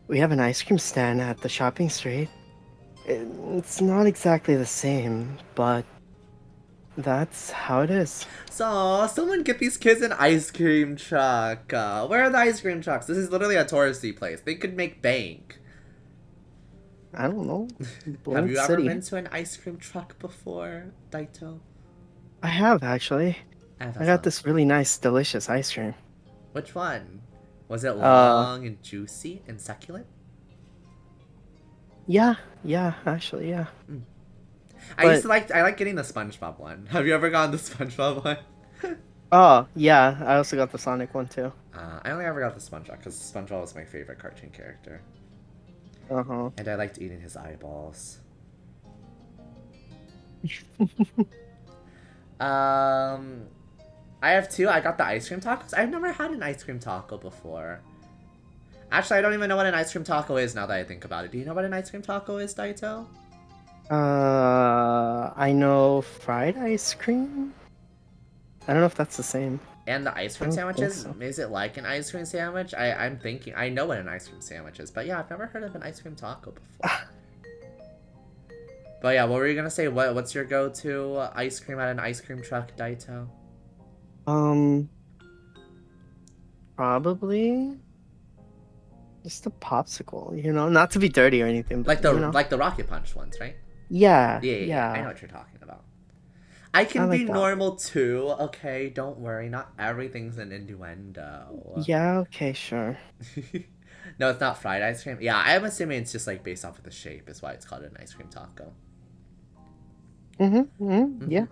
we have an ice cream stand at the shopping street. It's not exactly the same, but that's how it is. So, someone get these kids an ice cream truck. Where are the ice cream trucks? This is literally a touristy place. They could make bank. I don't know. Have Blank you ever City. been to an ice cream truck before, Daito? I have, actually. I That's got not. this really nice, delicious ice cream. Which one? Was it Uh, long and juicy and succulent? yeah, actually, yeah. I But, like getting the SpongeBob one. Have you ever gotten the SpongeBob one? oh, yeah, I also got the Sonic one too. I only ever got the SpongeBob because SpongeBob was my favorite cartoon character, Uh-huh. and I liked eating his eyeballs. Um, I have two. I got the ice cream tacos. I've never had an ice cream taco before. Actually, I don't even know what an ice cream taco is now that I think about it. Do you know what an ice cream taco is, Daito? I know fried ice cream? I don't know if that's the same. And the ice I cream don't think sandwiches, so. is it like an ice cream sandwich? I'm thinking, I know what an ice cream sandwich is, but yeah, I've never heard of an ice cream taco before. But yeah, what were you gonna say? What's your go-to ice cream at an ice cream truck, Daito? Um, probably just a popsicle, you know? Not to be dirty or anything, but you know. Like the Rocket Punch ones, right? Yeah, Yeah. I know yeah. what you're talking about. I I can be like that. normal too, okay? Don't worry, not everything's an innuendo. Yeah, okay, sure. No, it's not fried ice cream. Yeah, I'm assuming it's just like based off of the shape is why it's called an ice cream taco. Yeah.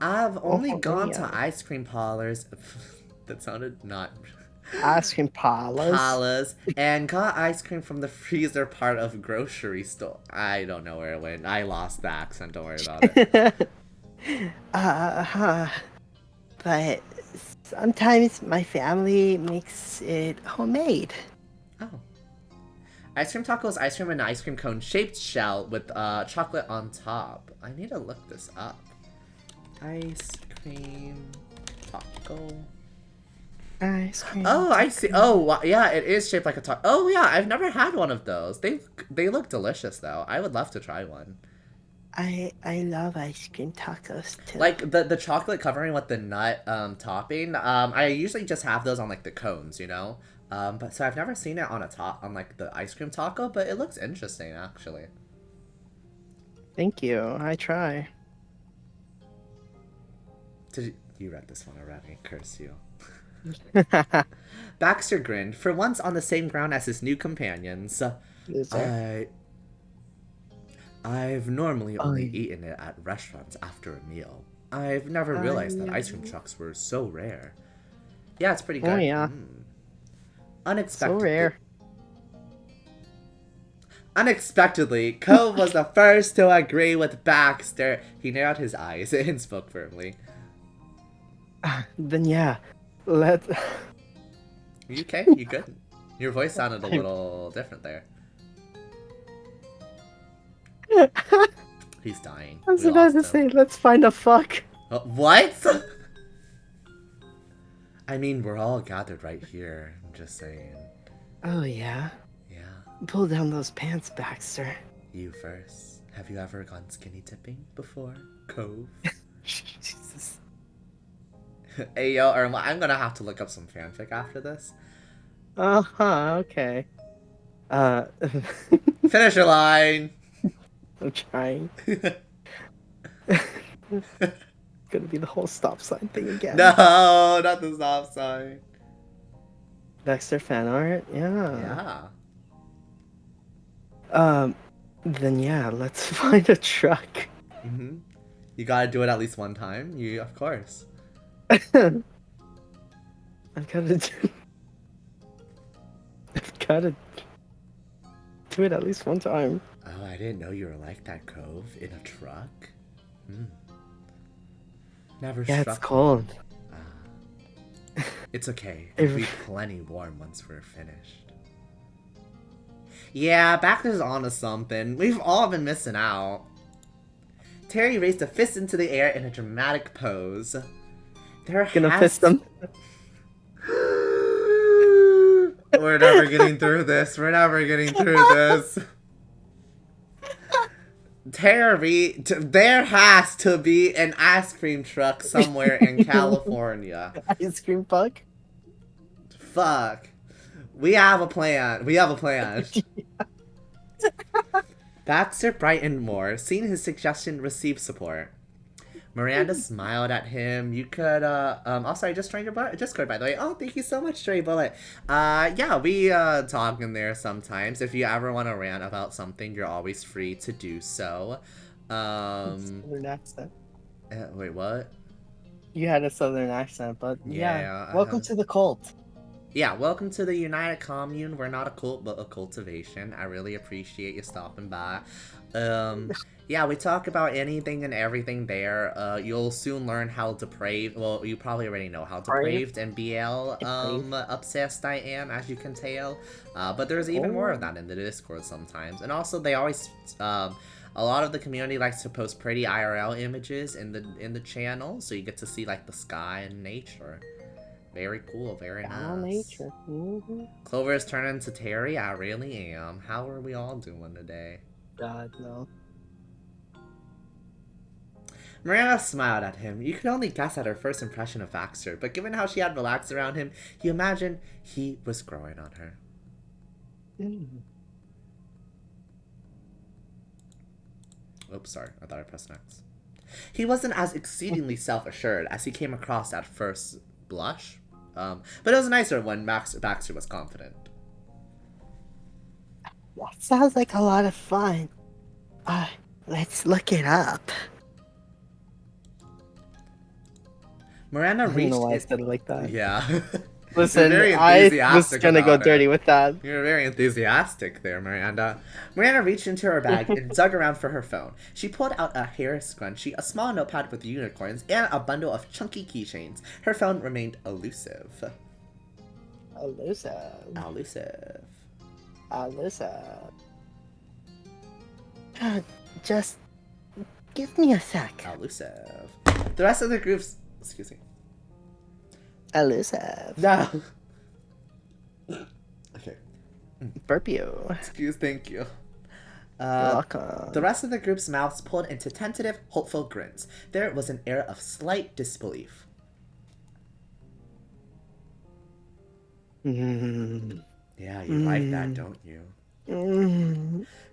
I've only Oh, gone to yeah. ice cream parlors. That sounded not Ice cream parlors. parlors and got ice cream from the freezer part of grocery store. I don't know where it went. I lost the accent. Don't worry about it. Huh. But sometimes my family makes it homemade. Oh. Ice cream taco is ice cream in an ice cream cone shaped shell with chocolate on top. I need to look this up. Ice cream taco. Ice cream Oh, I see. taco. Oh, yeah, it is shaped like a taco. Oh, yeah, I've never had one of those. They look delicious though. I would love to try one. I love ice cream tacos too. Like the chocolate covering with the nut topping. I usually just have those on like the cones, you know. But so I've never seen it on a top on like the ice cream taco, but it looks interesting actually. Thank you. I try. You read this one already? Curse you. Baxter grinned, for once on the same ground as his new companions. Loser. I I've normally Oh, only eaten it at restaurants after a meal. I've never realized that ice cream trucks were so rare. Yeah, it's pretty oh good. yeah. So Unexpectedly, rare. unexpectedly, Cove was the first to agree with Baxter. He narrowed his eyes and spoke firmly. Then yeah, let. You okay? You good? Your voice sounded a little different there. I He's dying. was We about lost to him. say, let's find a fuck. What? I mean, we're all gathered right here. I'm just saying. Oh yeah. Yeah. Pull down those pants, Baxter. You first. Have you ever gone skinny dipping before, Cove? Jesus. Hey yo, Irma, I'm gonna have to look up some fanfic after this. Okay. Uh, Finish your line! I'm trying. Gonna be the whole stop sign thing again. No, not the stop sign. Baxter fan art? Yeah. Yeah. Then yeah, let's find a truck. Mm-hmm. You gotta do it at least one time. You, of course. I've gotta do. I've gotta do it at least one time. Oh, I didn't know you were like that, Cove. In a truck? Hmm. Never Yeah, struck it's cold. me. It's okay. It'll be plenty warm once we're finished. Yeah, Baxter's onto something. We've all been missing out. Terry raised a fist into the air in a dramatic pose. There Gonna has fist them. We're never getting through this. We're never getting through this. Terry, there has to be an ice cream truck somewhere in California. Ice cream puck. Fuck. We have a plan. We have a plan. Baxter brightened more, seeing his suggestion receive support. Miranda smiled at him. You could, also, I just joined your Discord, by the way. Oh, thank you so much, Stray Bullet. Yeah, we, talk in there sometimes. If you ever want to rant about something, you're always free to do so. Southern accent. Wait, what? You had a southern accent, but Yeah, welcome to the cult. Yeah, welcome to the United Commune. We're not a cult, but a cultivation. I really appreciate you stopping by. Yeah, we talk about anything and everything there. You'll soon learn how depraved, well, you probably already know how depraved and BL, obsessed I am, as you can tell. But there's even more of that in the Discord sometimes. And also, they always, a lot of the community likes to post pretty IRL images in the channel, so you get to see, like, the sky and nature. Very cool, very nice. Nature. Mm-hmm. Clover is turning to Terry. I really am. How are we all doing today? God, no. Miranda smiled at him. You could only guess at her first impression of Baxter, but given how she had relaxed around him, you imagine he was growing on her. Oops, sorry. I thought I pressed next. He wasn't as exceedingly self-assured as he came across at first blush. But it was nicer when Baxter was confident. That sounds like a lot of fun. Let's look it up. Miranda I don't know reached why I it. said it like that. Yeah. You're Listen, very I was enthusiastic gonna go about dirty it. with that. You're very enthusiastic there, Miranda. Miranda reached into her bag and dug around for her phone. She pulled out a hair scrunchie, a small notepad with unicorns, and a bundle of chunky keychains. Her phone remained elusive. Elusive. Elusive. Elusive. Just give me a sec. Elusive. The rest of the group's... Excuse me. Elusive. No. Okay. Burp you. Thank you. You're welcome. The rest of the group's mouths pulled into tentative, hopeful grins. There was an air of slight disbelief. Yeah, you like that, don't you?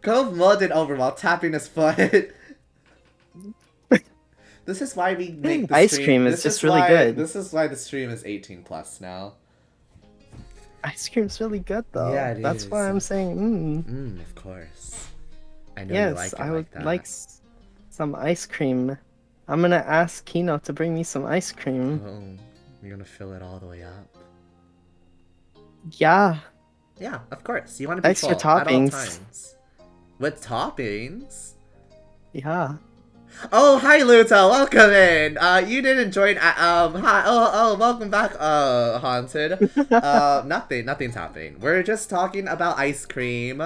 Cove mulled it over while tapping his foot. This is why we make the Ice stream. cream is just really good. This is why the stream is 18 plus now. Ice cream's really good though. Yeah, That's why I'm saying Of course. I know yes, you like it I would like that. like some ice cream. I'm gonna ask Kino to bring me some ice cream. Oh, you're gonna fill it all the way up. Yeah. Yeah, of course. You want to be Extra full at all toppings. times. With toppings? Yeah. Oh, hi, Luto. Welcome in. You didn't join. Hi. Welcome back. Haunted. Nothing's happening. We're just talking about ice cream.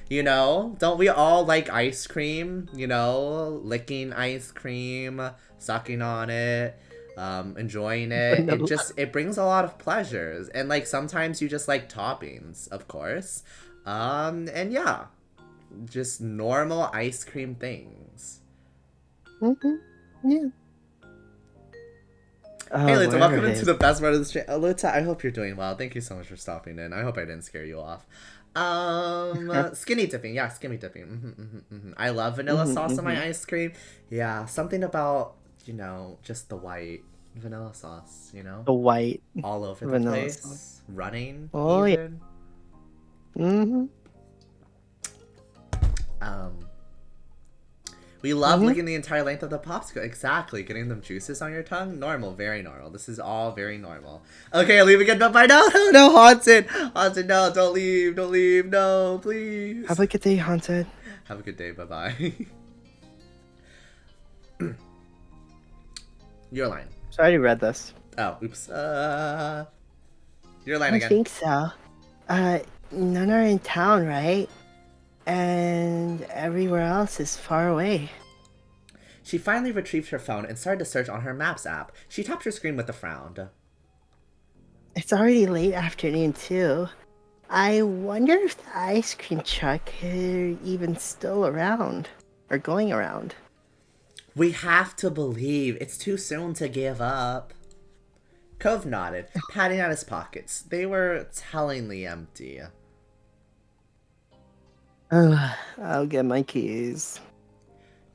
You know, don't we all like ice cream? You know, licking ice cream, sucking on it, enjoying it. It brings a lot of pleasures. And like sometimes you just like toppings, of course. And yeah, just normal ice cream things. Yeah. Hey, Luta, welcome into the best part of the stream. Luta, I hope you're doing well. Thank you so much for stopping in. I hope I didn't scare you off. Skinny dipping. Yeah, skinny dipping. I love vanilla sauce on my ice cream. Yeah, something about, you know, just the white vanilla sauce, you know? The white. All over the vanilla place. sauce. Running. Oh, even. Yeah. We love licking the entire length of the popsicle. Exactly. Getting them juices on your tongue. Normal. Very normal. This is all very normal. Okay, leaving it. Bye. No, Haunted. Haunted, no. Don't leave. Don't leave. No, please. Have a good day, Haunted. Have a good day. Bye-bye. Your line. So I already read this. Oh, oops. Your line again. I think so. None are in town, right? And everywhere else is far away. She finally retrieved her phone and started to search on her Maps app. She tapped her screen with a frown. It's already late afternoon, too. I wonder if the ice cream truck is even still around. Or going around. We have to believe. It's too soon to give up. Cove nodded, patting at his pockets. They were tellingly empty. I'll get my keys.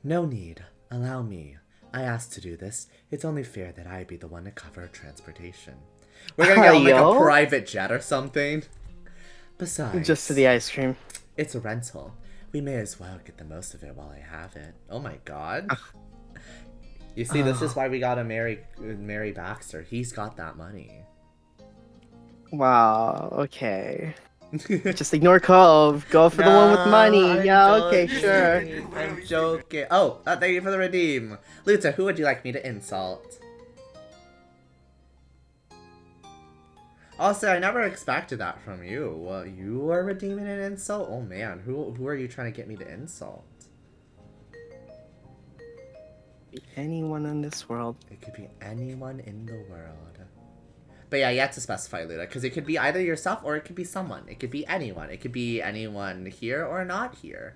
No need. Allow me. I asked to do this. It's only fair that I be the one to cover transportation. We're gonna get on like a private jet or something. Besides, just to the ice cream. It's a rental. We may as well get the most of it while I have it. Oh my god. You see, this is why we gotta marry Baxter. He's got that money. Wow, okay. Just ignore Cove. Go for the one with money. Yeah, okay, sure. I'm joking. Oh, thank you for the redeem. Luta, who would you like me to insult? Also, I never expected that from you. You are redeeming an insult? Oh man, who are you trying to get me to insult? Anyone in this world. It could be anyone in the world. But yeah, you have to specify, Luda, because it could be either yourself or it could be someone. It could be anyone. It could be anyone here or not here.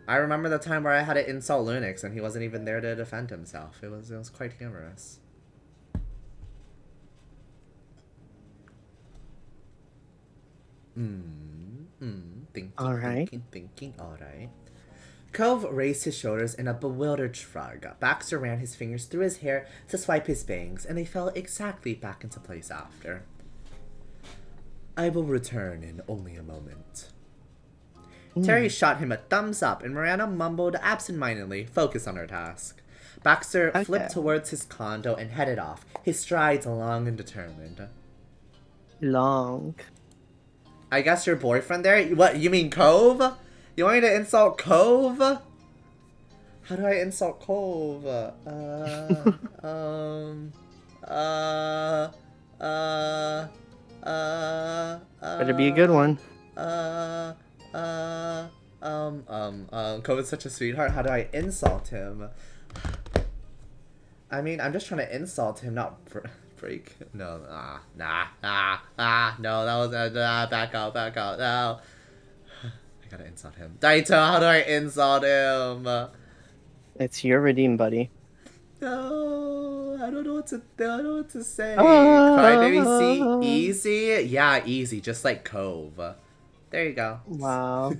I remember the time where I had to insult Lunix and he wasn't even there to defend himself. It was quite humorous. Thinking. All right. Cove raised his shoulders in a bewildered shrug. Baxter ran his fingers through his hair to swipe his bangs, and they fell exactly back into place after. I will return in only a moment. Terry shot him a thumbs up, and Miranda mumbled absentmindedly, focused on her task. Baxter flipped Okay. towards his condo and headed off, his strides long and determined. Long. I guess your boyfriend there? What, you mean Cove? You want me to insult Cove? How do I insult Cove? Better be a good one. Cove is such a sweetheart. How do I insult him? I mean, I'm just trying to insult him, not break. No, no, that was, back out, no. I gotta insult him. Daito, how do I insult him? It's your redeem, buddy. No, I don't know what to say. Crybaby C, easy? Yeah, easy, just like Cove. There you go. Wow.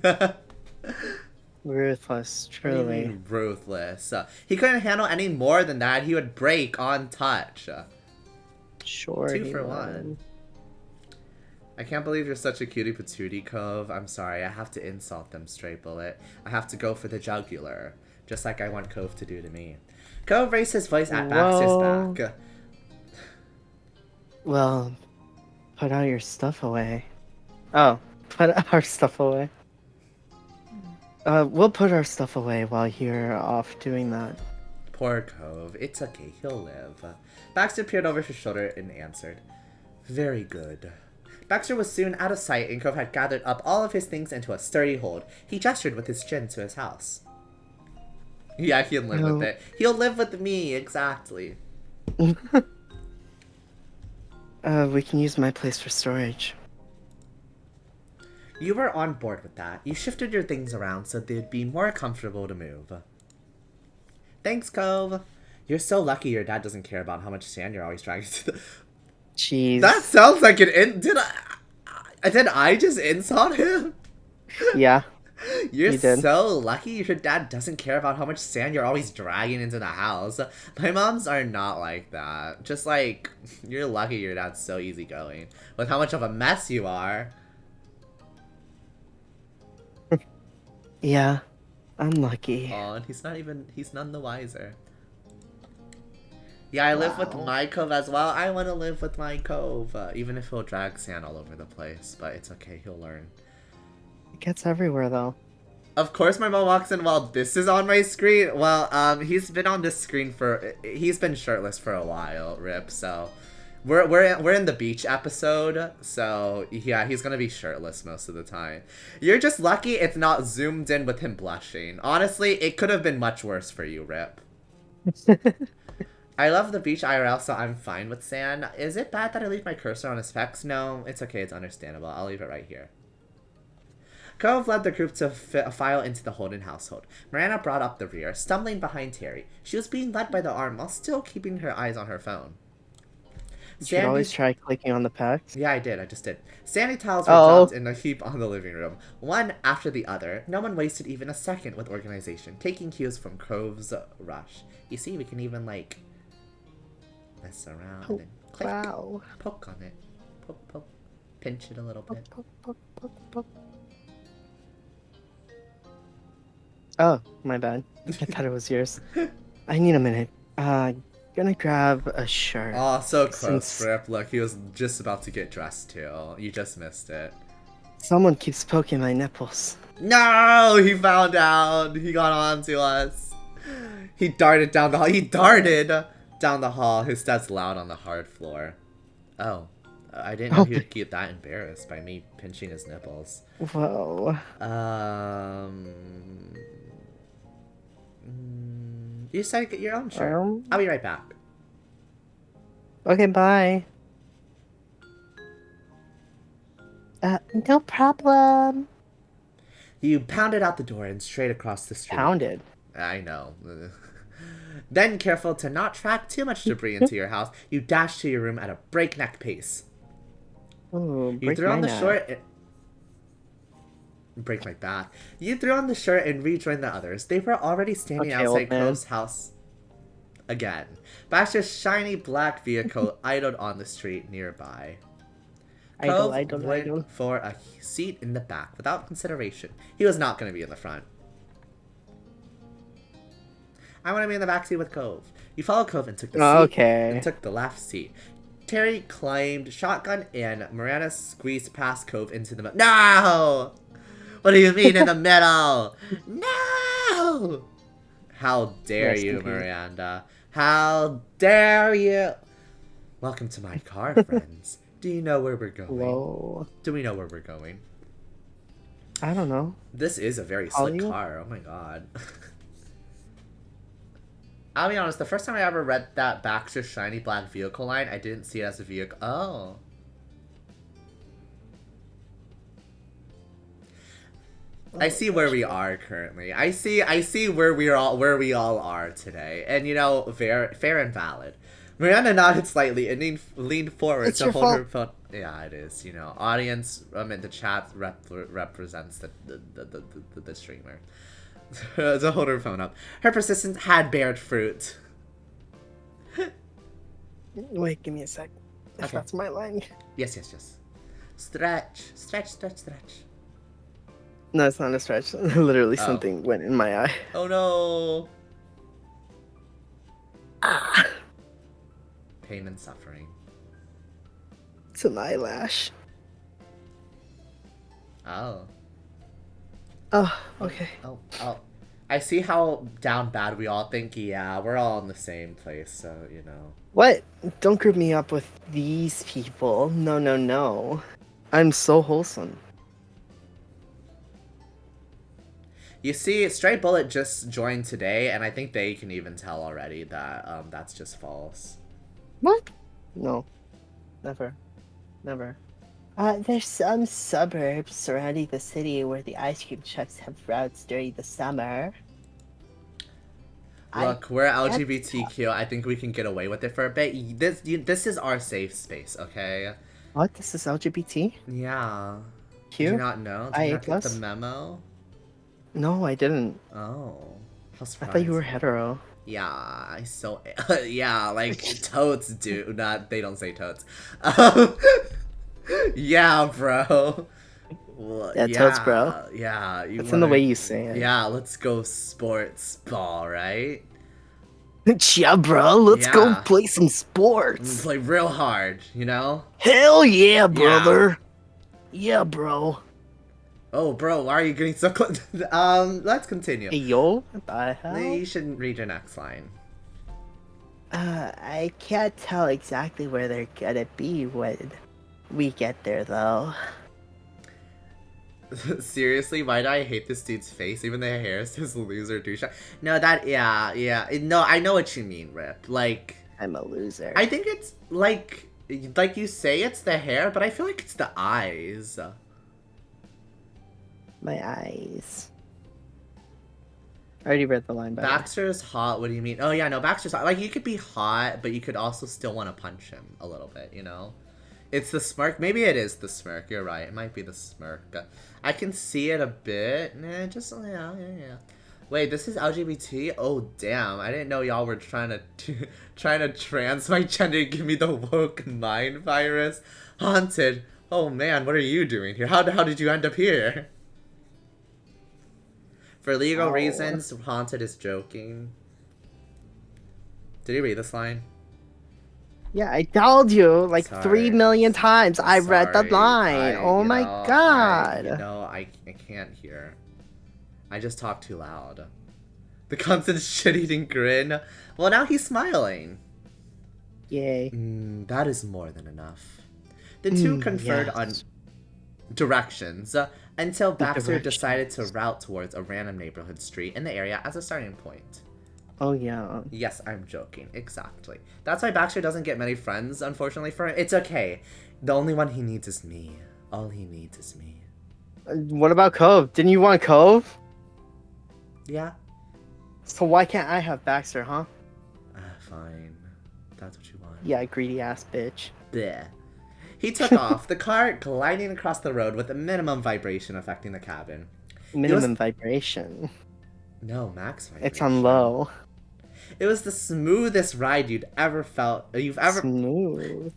Ruthless, What do you truly. mean ruthless? He couldn't handle any more than that. He would break on touch. Sure. 2 he for would. 1. I can't believe you're such a cutie patootie, Cove. I'm sorry, I have to insult them, Stray Bullet. I have to go for the jugular, just like I want Cove to do to me. Cove raised his voice at Baxter's back. Well, put all your stuff away. Oh, put our stuff away. We'll put our stuff away while you're off doing that. Poor Cove. It's okay, he'll live. Baxter peered over his shoulder and answered, "Very good." Baxter was soon out of sight, and Cove had gathered up all of his things into a sturdy hold. He gestured with his chin to his house. Yeah, he'll live with it. He'll live with me, exactly. We can use my place for storage. You were on board with that. You shifted your things around so they'd be more comfortable to move. Thanks, Cove. You're so lucky your dad doesn't care about how much sand you're always dragging to the... Jeez. That sounds like an Did I just insult him? Yeah. You're You did. so lucky your dad doesn't care about how much sand you're always dragging into the house. My moms are not like that. Just like, you're lucky your dad's so easygoing. With how much of a mess you are. Yeah. I'm lucky. Oh, and he's none the wiser. Yeah, I live with my Cove as well. I want to live with my Cove. Even if he'll drag sand all over the place. But it's okay, he'll learn. It gets everywhere, though. Of course my mom walks in while this is on my screen. Well, he's been on this screen he's been shirtless for a while, Rip, so... We're in the beach episode, so yeah, he's gonna be shirtless most of the time. You're just lucky it's not zoomed in with him blushing. Honestly, it could have been much worse for you, Rip. I love the beach IRL, so I'm fine with sand. Is it bad that I leave my cursor on his specs? No, it's okay, it's understandable. I'll leave it right here. Cove led the group to file into the Holden household. Miranda brought up the rear, stumbling behind Terry. She was being led by the arm while still keeping her eyes on her phone. You should always try clicking on the packs. Yeah, I did. I just did. Sandy tiles were dropped in a heap on the living room, one after the other. No one wasted even a second with organization, taking cues from Cove's rush. You see, we can even, like, mess around and then click. Wow. Poke on it. Poke, poke. Pinch it a little bit. Poke, poke, poke, poke. Oh, my bad. I thought it was yours. I need a minute. Gonna grab a shirt. Oh, so close, Since Rip. Look, he was just about to get dressed, too. You just missed it. someone keeps poking my nipples. No! He found out! He got on to us. He darted down the hall. He darted down the hall. His steps loud on the hard floor. Oh. I didn't know he would get that embarrassed by me pinching his nipples. Whoa. You decided to get your own shirt. I'll be right back. Okay, bye. No problem. You pounded out the door and straight across the street. Pounded. I know. Then, careful to not track too much debris into your house, you dashed to your room at a breakneck pace. Ooh, You threw on the shirt. Break my back. You threw on the shirt and rejoined the others. They were already standing outside Cove's house again. Baxter's shiny black vehicle idled on the street nearby. Idol, Cove idol, went idol. for a seat in the back without consideration. He was not going to be in the front. I want to be in the back seat with Cove. You followed Cove and took the seat and Okay. took the left seat. Terry climbed shotgun and Miranda squeezed past Cove into the middle. No! What do you mean in the middle? No! How dare Rest in you, peace. Miranda? How dare you? Welcome to my car, friends. Do you know where we're going? Whoa. Do we know where we're going? I don't know. This is a very slick Hollywood? car. Oh my god. I'll be honest, the first time I ever read that Baxter shiny black vehicle line, I didn't see it as a vehicle. Oh. I see where we are currently. I see where we all are today. And you know, fair and valid. Miranda nodded slightly and leaned forward It's to your hold fault. her phone. Yeah, it is. You know, audience. In the chat represents the streamer. To hold her phone up. Her persistence had bared fruit. Wait, give me a sec. If Okay. that's my line. Yes. Stretch. No, it's not a stretch. Literally, Oh. something went in my eye. Oh no. Ah, Pain and suffering. it's an eyelash. Oh. Oh, okay. Oh. I see how down bad we all think. Yeah, we're all in the same place, so, you know. What? Don't group me up with these people. No, no, no. I'm so wholesome. You see, Stray Bullet just joined today, and I think they can even tell already that that's just false. What? No. Never. Never. There's some suburbs surrounding the city where the ice cream trucks have routes during the summer. Look, we're LGBTQ. I think we can get away with it for a bit. This is our safe space, okay? What? This is LGBT? Yeah. Did Q? you not know? Did you IA not get the plus? memo? No, I didn't. Oh. How I surprised. thought you were hetero. Yeah, yeah, like totes do not. They don't say totes. Yeah, bro. Well, Yeah, totes, bro. Yeah, It's in the way you say it. Yeah, let's go sports ball, right? Yeah, bro. Let's go Yeah. play some sports. Play real hard, you know? Hell yeah, brother. Yeah, bro. Oh, bro, why are you getting so close? Let's continue. Hey, yo. What the hell? You shouldn't read your next line. I can't tell exactly where they're gonna be when we get there, though. Seriously, why do I hate this dude's face? Even the hair says loser douchebag. No, yeah. No, I know what you mean, Rip. Like, I'm a loser. I think it's like you say it's the hair, but I feel like it's the eyes. My eyes. I already read the line back. Baxter's hot. What do you mean? Oh yeah, no, Baxter's hot. Like, you could be hot, but you could also still want to punch him a little bit, you know? It's the smirk. Maybe it is the smirk. You're right. It might be the smirk. I can see it a bit. Yeah. Wait, this is LGBT? Oh damn! I didn't know y'all were trying to trans my gender and give me the woke mind virus. Haunted. Oh man, what are you doing here? How did you end up here? For legal reasons, Haunted is joking. Did you read this line? Yeah, I told you like Sorry. 3 million times. I read the Sorry, line. Oh my god. I can't hear. I just talk too loud. The constant shit-eating grin. Well, now he's smiling. Yay. That is more than enough. The two conferred on directions until Baxter decided to route towards a random neighborhood street in the area as a starting point. Oh yeah. Yes, I'm joking. Exactly. That's why Baxter doesn't get many friends, unfortunately, for him. It's okay. The only one he needs is me. All he needs is me. What about Cove? Didn't you want Cove? Yeah. So why can't I have Baxter, huh? Fine. That's what you want. Yeah, greedy ass bitch. Bleh. He took off, the car gliding across the road with a minimum vibration affecting the cabin. Minimum vibration. No, max vibration. It's on low. It was the smoothest ride you've ever felt. Smooth.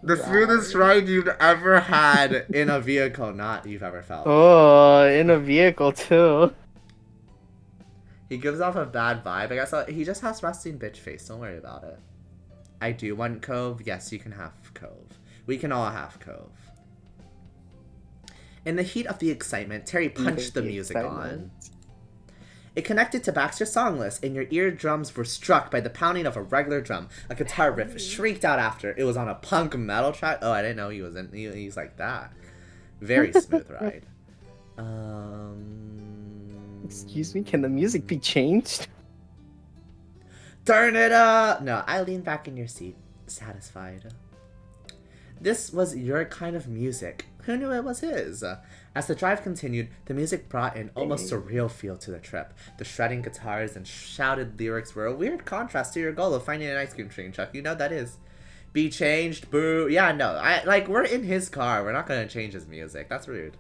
The smoothest ride you've ever had in a vehicle, not you've ever felt. Oh, in a vehicle too. He gives off a bad vibe. I guess he just has resting bitch face. Don't worry about it. I do want Cove. Yes, you can have Cove. We can all have Cove. In the heat of the excitement, Terry punched the music on. It connected to Baxter's song list, and your eardrums were struck by the pounding of a regular drum. A guitar riff shrieked out after. It was on a punk metal track. Oh, I didn't know he was in. He's like that. Very smooth ride. Excuse me, can the music be changed? Turn it up! No, I leaned back in your seat, satisfied. This was your kind of music. Who knew it was his? As the drive continued, the music brought an almost surreal feel to the trip. The shredding guitars and shouted lyrics were a weird contrast to your goal of finding an ice cream train truck. You know that is. Be changed, boo. Yeah, no, we're in his car. We're not gonna change his music. That's rude.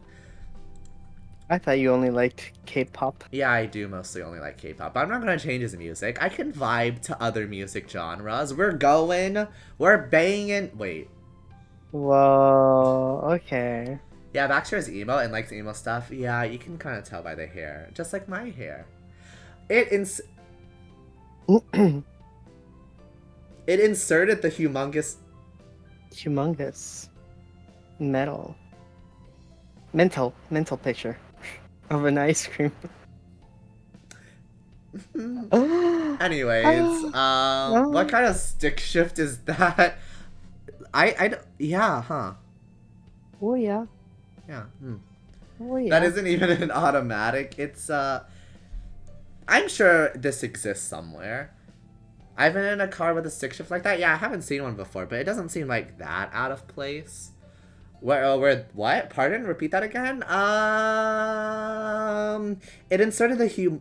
I thought you only liked K-pop. Yeah, I do mostly only like K-pop, but I'm not gonna change his music. I can vibe to other music genres. We're banging. Wait. Whoa, okay. Yeah, Baxter is emo and likes emo stuff. Yeah, you can kind of tell by the hair. Just like my hair. It inserted the humongous mental picture of an ice cream. Anyways, what kind of stick shift is that? Yeah, huh. Oh yeah. Yeah. Oh yeah. That isn't even an automatic. It's I'm sure this exists somewhere. I've been in a car with a stick shift like that. Yeah, I haven't seen one before, but it doesn't seem like that out of place. Where what? Pardon? Repeat that again? It inserted the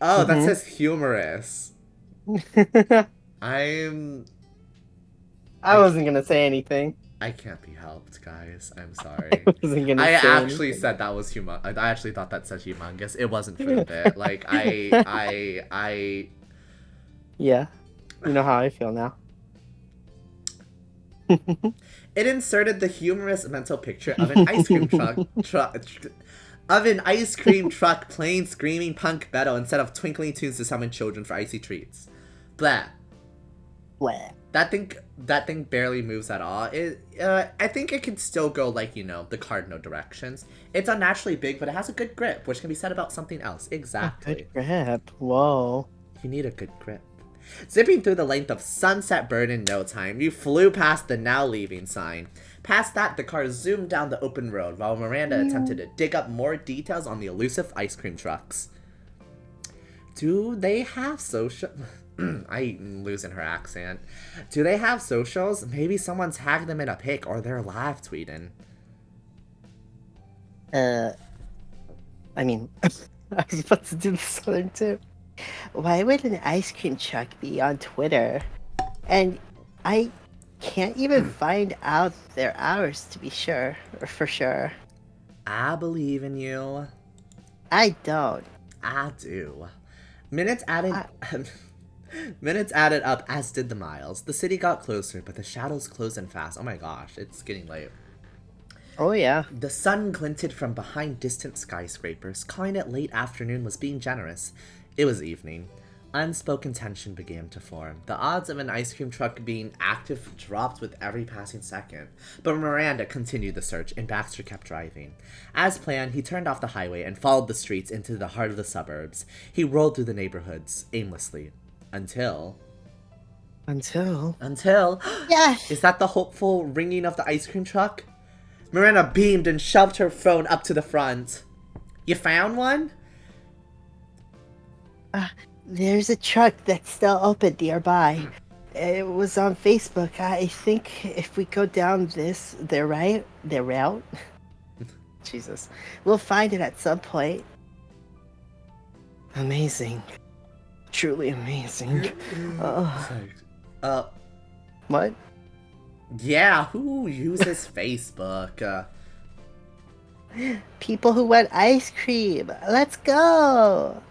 Oh, that says humorous. I wasn't gonna say anything. I can't be helped, guys. I'm sorry. I actually said that was I actually thought that said humongous. It wasn't for a bit. Like I. Yeah, you know how I feel now. It inserted the humorous mental picture of an ice cream truck playing screaming punk metal instead of twinkling tunes to summon children for icy treats. Blah. Blah. That thing barely moves at all. I think it can still go like, the cardinal directions. It's unnaturally big, but it has a good grip, which can be said about something else. Exactly. A good grip. Whoa. You need a good grip. Zipping through the length of Sunset Bird in no time, you flew past the now leaving sign. Past that, the car zoomed down the open road while Miranda attempted to dig up more details on the elusive ice cream trucks. Do they have social... I'm losing her accent. Do they have socials? Maybe someone tagged them in a pic or they're live tweeting. I mean, I was about to do this other too. Why would an ice cream truck be on Twitter? And I can't even find out their hours to be sure, or for sure. I believe in you. I don't. I do. Minutes added up, as did the miles. The city got closer, but the shadows closed in fast. Oh my gosh, it's getting late. Oh yeah. The sun glinted from behind distant skyscrapers. Calling it late afternoon was being generous. It was evening. Unspoken tension began to form. The odds of an ice cream truck being active dropped with every passing second. But Miranda continued the search, and Baxter kept driving. As planned, he turned off the highway and followed the streets into the heart of the suburbs. He rolled through the neighborhoods, aimlessly. Until... Yes! Is that the hopeful ringing of the ice cream truck? Miranda beamed and shoved her phone up to the front. You found one? There's a truck that's still open nearby. It was on Facebook. I think if we go down their route, Jesus, we'll find it at some point. Amazing. Truly amazing. What? Yeah, who uses Facebook? People who want ice cream. Let's go.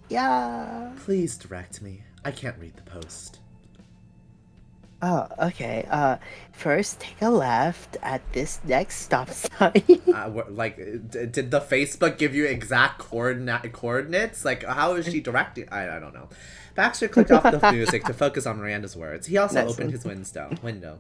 Yeah. Please direct me. I can't read the post. Oh, okay. First take a left at this next stop sign. Like, did the Facebook give you exact coordinates? Like, how is she directing? I don't know. Baxter clicked off the music to focus on Miranda's words. He also Nice opened one. his window.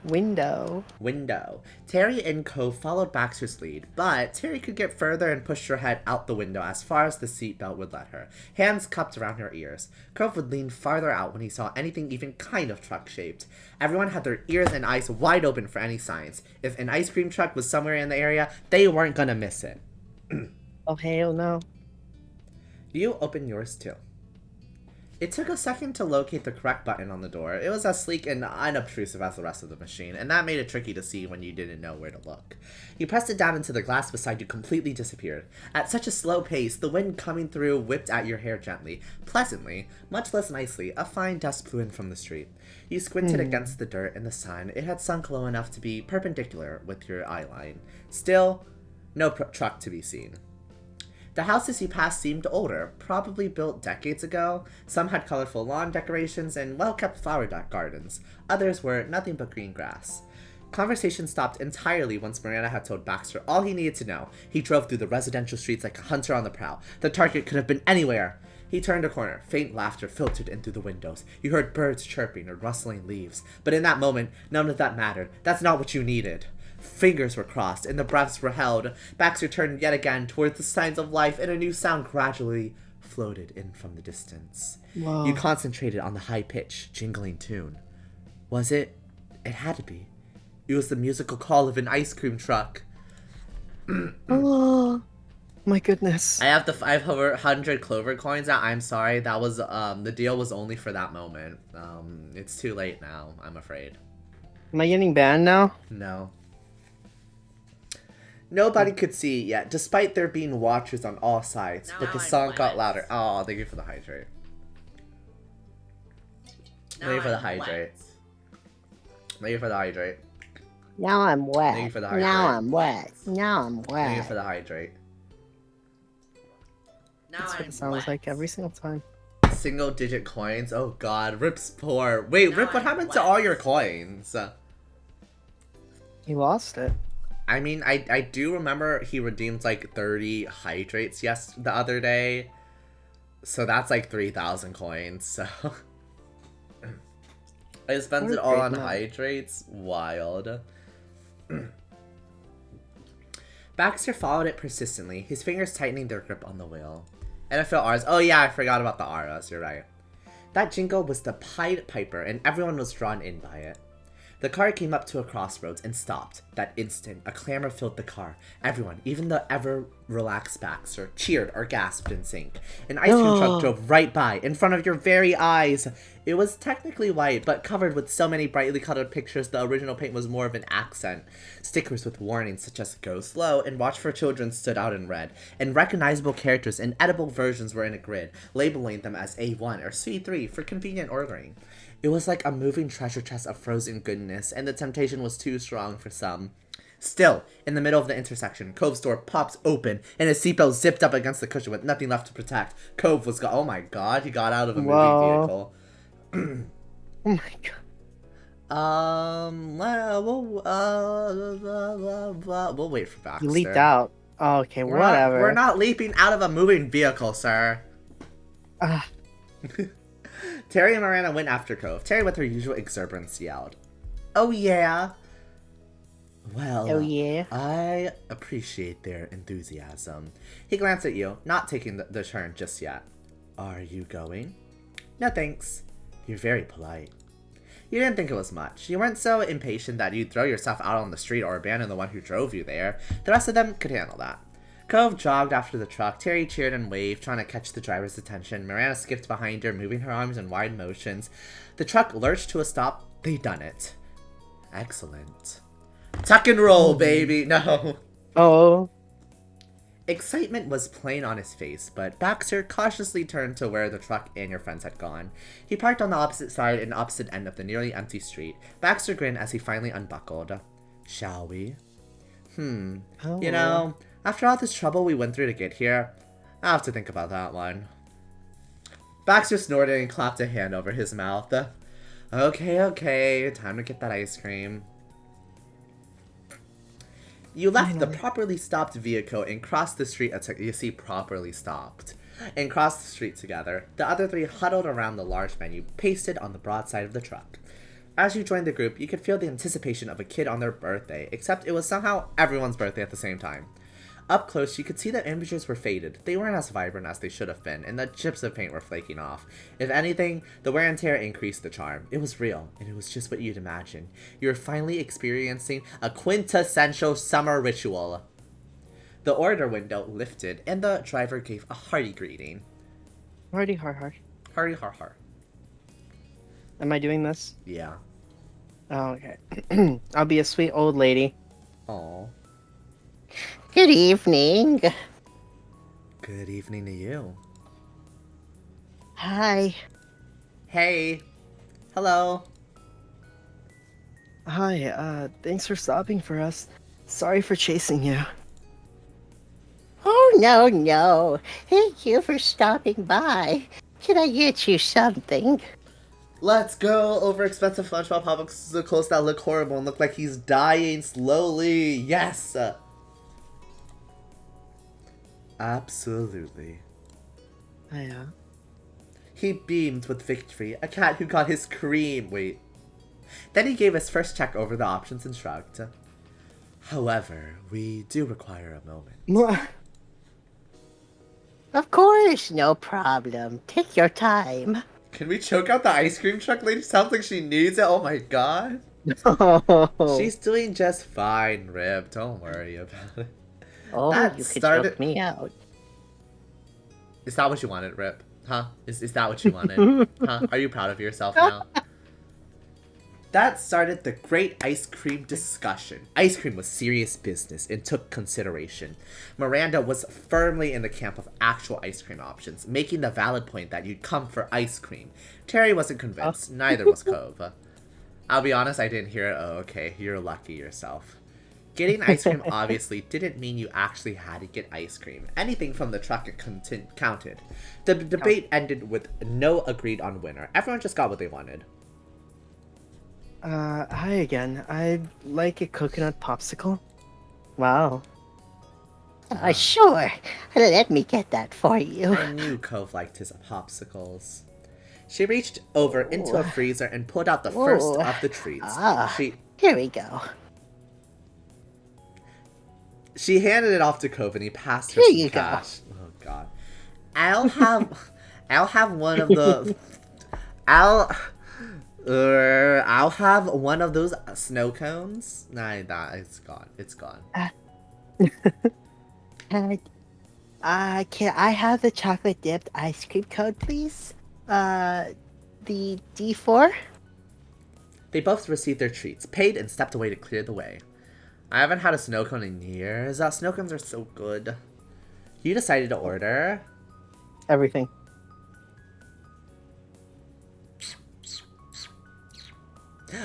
Window. Window. Terry and Cove followed Baxter's lead, but Terry could get further and pushed her head out the window as far as the seatbelt would let her, hands cupped around her ears. Cove would lean farther out when he saw anything even kind of truck-shaped. Everyone had their ears and eyes wide open for any signs. If an ice cream truck was somewhere in the area, they weren't gonna miss it. Oh, hell no. You open yours too. It took a second to locate the correct button on the door. It was as sleek and unobtrusive as the rest of the machine, and that made it tricky to see when you didn't know where to look. You pressed it down until the glass beside you completely disappeared. At such a slow pace, the wind coming through whipped at your hair gently, pleasantly, much less nicely. A fine dust blew in from the street. You squinted against the dirt and the sun. It had sunk low enough to be perpendicular with your eye line. Still, no truck to be seen. The houses you passed seemed older, probably built decades ago. Some had colorful lawn decorations and well-kept flower gardens. Others were nothing but green grass. Conversation stopped entirely once Miranda had told Baxter all he needed to know. He drove through the residential streets like a hunter on the prowl. The target could have been anywhere. He turned a corner. Faint laughter filtered in through the windows. You heard birds chirping or rustling leaves. But in that moment, none of that mattered. That's not what you needed. Fingers were crossed, and the breaths were held. Baxter turned yet again towards the signs of life, and a new sound gradually floated in from the distance. Whoa. You concentrated on the high-pitched, jingling tune. Was it? It had to be. It was the musical call of an ice cream truck. Oh, my goodness. I have the 500 clover coins now. I'm sorry, that was, the deal was only for that moment. It's too late now, I'm afraid. Am I getting banned now? No. Nobody could see it yet, despite there being watchers on all sides, but the song got louder. Oh, thank you for the hydrate. Thank you for the hydrate. Thank you for the hydrate. Now I'm wet. Thank you for the hydrate. Now I'm wet. Now I'm wet. Thank you for the hydrate. That's what it sounds like every single time. Single digit coins? Oh god, Rip's poor. Wait, Rip, what happened to all your coins? He lost it. I mean, I do remember he redeemed like 30 hydrates the other day. So that's like 3,000 coins, so... I spent it all on hydrates. Wild. Baxter followed it persistently, his fingers tightening their grip on the wheel. NFL R's. Oh yeah, I forgot about the R's, you're right. That jingle was the Pied Piper, and everyone was drawn in by it. The car came up to a crossroads and stopped. That instant, a clamor filled the car. Everyone, even the ever-relaxed Baxter, cheered or gasped in sync. An ice cream truck drove right by, in front of your very eyes. It was technically white, but covered with so many brightly colored pictures, the original paint was more of an accent. Stickers with warnings such as "Go slow" and "Watch for children" stood out in red, and recognizable characters and edible versions were in a grid, labeling them as A1 or C3 for convenient ordering. It was like a moving treasure chest of frozen goodness, and the temptation was too strong for some. Still, in the middle of the intersection, Cove's door popped open, and his seatbelt zipped up against the cushion with nothing left to protect. Cove was oh my god, he got out of a moving vehicle. Oh my god. We'll wait for Baxter. You leaped out. Oh, okay, whatever. We're not leaping out of a moving vehicle, sir. Terry and Miranda went after Cove. Terry, with her usual exuberance, yelled, "Oh yeah!" Well, oh yeah. I appreciate their enthusiasm. He glanced at you, not taking the turn just yet. Are you going? No thanks. You're very polite. You didn't think it was much. You weren't so impatient that you'd throw yourself out on the street or abandon the one who drove you there. The rest of them could handle that. Cove jogged after the truck. Terry cheered and waved, trying to catch the driver's attention. Miranda skipped behind her, moving her arms in wide motions. The truck lurched to a stop. They'd done it. Excellent. Tuck and roll, baby! No. Oh. Excitement was plain on his face, but Baxter cautiously turned to where the truck and your friends had gone. He parked on the opposite side and opposite end of the nearly empty street. Baxter grinned as he finally unbuckled. Shall we? Oh. You know, after all this trouble we went through to get here, I'll have to think about that one. Baxter snorted and clapped a hand over his mouth. Okay, okay. Time to get that ice cream. You left the Finally. properly stopped vehicle and crossed the street. You see, properly stopped. And crossed the street together. The other three huddled around the large menu pasted on the broad side of the truck. As you joined the group, you could feel the anticipation of a kid on their birthday, except it was somehow everyone's birthday at the same time. Up close, you could see that images were faded. They weren't as vibrant as they should have been, and the chips of paint were flaking off. If anything, the wear and tear increased the charm. It was real, and it was just what you'd imagine. You were finally experiencing a quintessential summer ritual. The order window lifted, and the driver gave a hearty greeting. Hardy har har. Hearty har har. Am I doing this? Yeah. Oh, okay. I'll be a sweet old lady. Aw. Good evening. Good evening to you. Hi. Hey. Hello. Hi, thanks for stopping for us. Sorry for chasing you. Oh, no. Thank you for stopping by. Can I get you something? Let's go! Over expensive SpongeBob popsicles that look horrible and look like he's dying slowly. Yes! Absolutely. Yeah. He beamed with victory, a cat who got his cream. Wait. Then he gave his first check over the options and shrugged. However, we do require a moment. Of course, no problem. Take your time. Can we choke out the ice cream truck lady? Sounds like she needs it. Oh my god. She's doing just fine, Rip. Don't worry about it. Oh, That you could started- choke me out. Is that what you wanted, Rip? Huh? Is that what you wanted? Huh? Are you proud of yourself now? That started the great ice cream discussion. Ice cream was serious business and took consideration. Miranda was firmly in the camp of actual ice cream options, making the valid point that you'd come for ice cream. Terry wasn't convinced, neither was Cove. I'll be honest, I didn't hear it. Oh, okay, you're lucky yourself. Getting ice cream obviously didn't mean you actually had to get ice cream. Anything from the truck counted. The debate ended with no agreed on winner. Everyone just got what they wanted. Hi again. I'd like a coconut popsicle. Wow. Sure. Let me get that for you. I knew Cove liked his popsicles. She reached over into a freezer and pulled out the first of the treats. Here we go. She handed it off to Cove and he passed her Here some you go. cash. Oh god. I'll have one of the I'll have one of those snow cones. Nah, it's gone. It's gone. Can I have the chocolate dipped ice cream cone, please? The D4? They both received their treats, paid, and stepped away to clear the way. I haven't had a snow cone in years. Snow cones are so good. You decided to order Everything.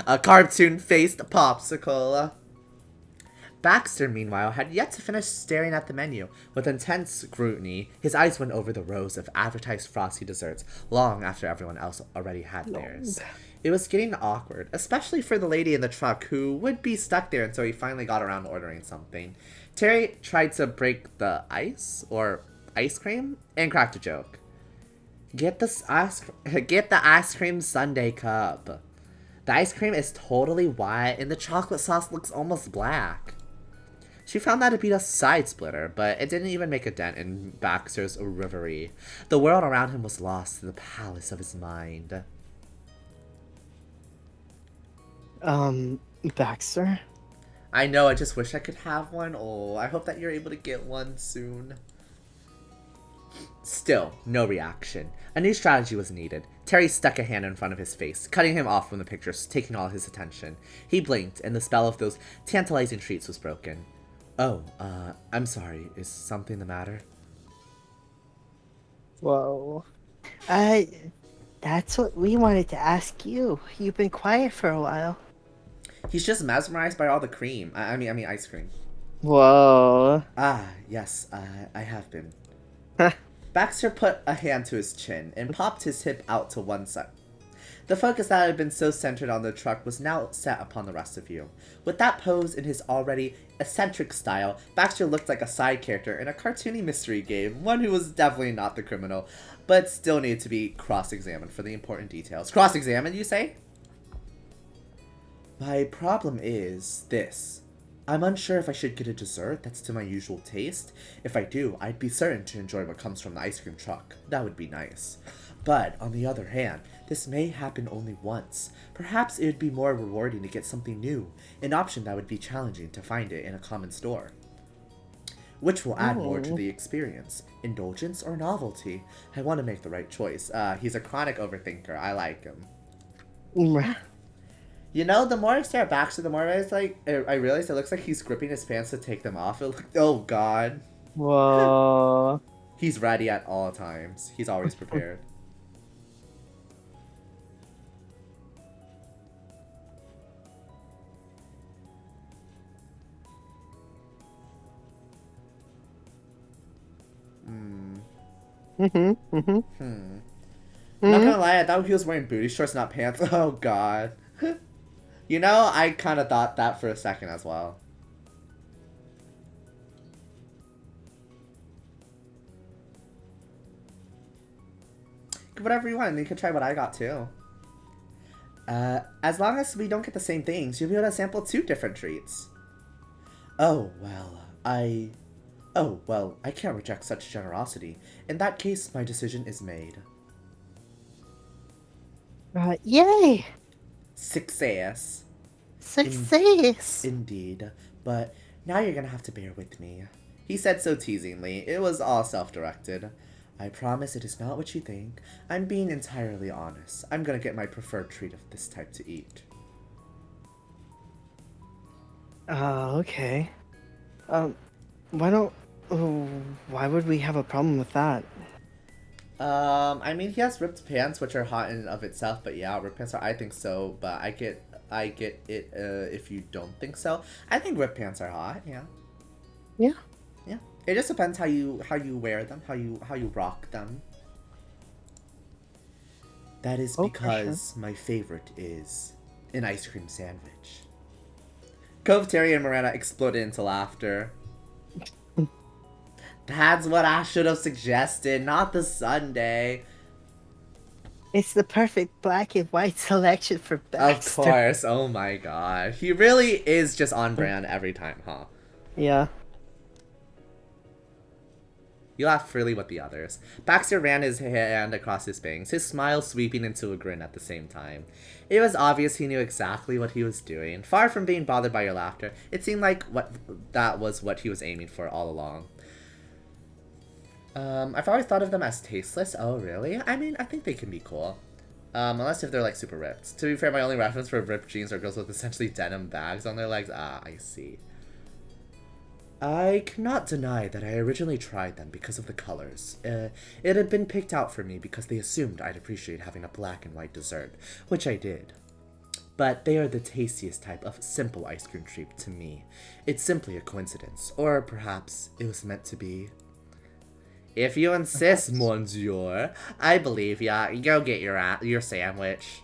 a cartoon-faced popsicle. Baxter, meanwhile, had yet to finish staring at the menu. With intense scrutiny, his eyes went over the rows of advertised frosty desserts long after everyone else already had theirs. It was getting awkward, especially for the lady in the truck who would be stuck there until he finally got around to ordering something. Terry tried to break the ice, or ice cream, and cracked a joke. Get the ice cream sundae cup. The ice cream is totally white and the chocolate sauce looks almost black. She found that to be a side splitter, but it didn't even make a dent in Baxter's reverie. The world around him was lost in the palace of his mind. Baxter? I know, I just wish I could have one. Oh, I hope that you're able to get one soon. Still, no reaction. A new strategy was needed. Terry stuck a hand in front of his face, cutting him off from the pictures, taking all his attention. He blinked, and the spell of those tantalizing treats was broken. Oh, I'm sorry. Is something the matter? Whoa. That's what we wanted to ask you. You've been quiet for a while. He's just mesmerized by all the cream. I mean ice cream. Whoa. Ah, yes, I have been. Baxter put a hand to his chin and popped his hip out to one side. The focus that had been so centered on the truck was now set upon the rest of you. With that pose in his already eccentric style, Baxter looked like a side character in a cartoony mystery game, one who was definitely not the criminal, but still needed to be cross-examined for the important details. Cross-examined, you say? My problem is this. I'm unsure if I should get a dessert that's to my usual taste. If I do, I'd be certain to enjoy what comes from the ice cream truck. That would be nice. But, on the other hand, this may happen only once. Perhaps it would be more rewarding to get something new, an option that would be challenging to find it in a common store. Which will add more to the experience, indulgence or novelty. I want to make the right choice. He's a chronic overthinker. I like him. You know, the more I stare at Baxter, the more I realize it looks like he's gripping his pants to take them off. Oh god. Whoa. He's ready at all times. He's always prepared. I'm not gonna lie, I thought he was wearing booty shorts, not pants. Oh god. You know, I kind of thought that for a second as well. Whatever you want, you can try what I got too. As long as we don't get the same things, you'll be able to sample 2 different treats. Oh, well, I can't reject such generosity. In that case, my decision is made. Yay! Success. Success! Indeed. But now you're gonna have to bear with me. He said so teasingly. It was all self-directed. I promise it is not what you think. I'm being entirely honest. I'm gonna get my preferred treat of this type to eat. Okay. Why would we have a problem with that? I mean, he has ripped pants, which are hot in and of itself, but yeah, ripped pants are, I think so, but I get it, if you don't think so. I think ripped pants are hot, yeah. Yeah. Yeah. It just depends how you wear them, how you rock them. That is because my favorite is an ice cream sandwich. Cove, Terry, and Miranda exploded into laughter. That's what I should have suggested, not the sundae. It's the perfect black and white selection for Baxter. Of course, oh my god. He really is just on brand every time, huh? Yeah. You laugh freely with the others. Baxter ran his hand across his bangs, his smile sweeping into a grin at the same time. It was obvious he knew exactly what he was doing. Far from being bothered by your laughter, it seemed like that was what he was aiming for all along. I've always thought of them as tasteless. Oh, really? I mean, I think they can be cool. Unless if they're, like, super ripped. To be fair, my only reference for ripped jeans are girls with essentially denim bags on their legs. Ah, I see. I cannot deny that I originally tried them because of the colors. It had been picked out for me because they assumed I'd appreciate having a black and white dessert, which I did. But they are the tastiest type of simple ice cream treat to me. It's simply a coincidence, or perhaps it was meant to be. If you insist, monsieur, I believe ya. Go get your sandwich.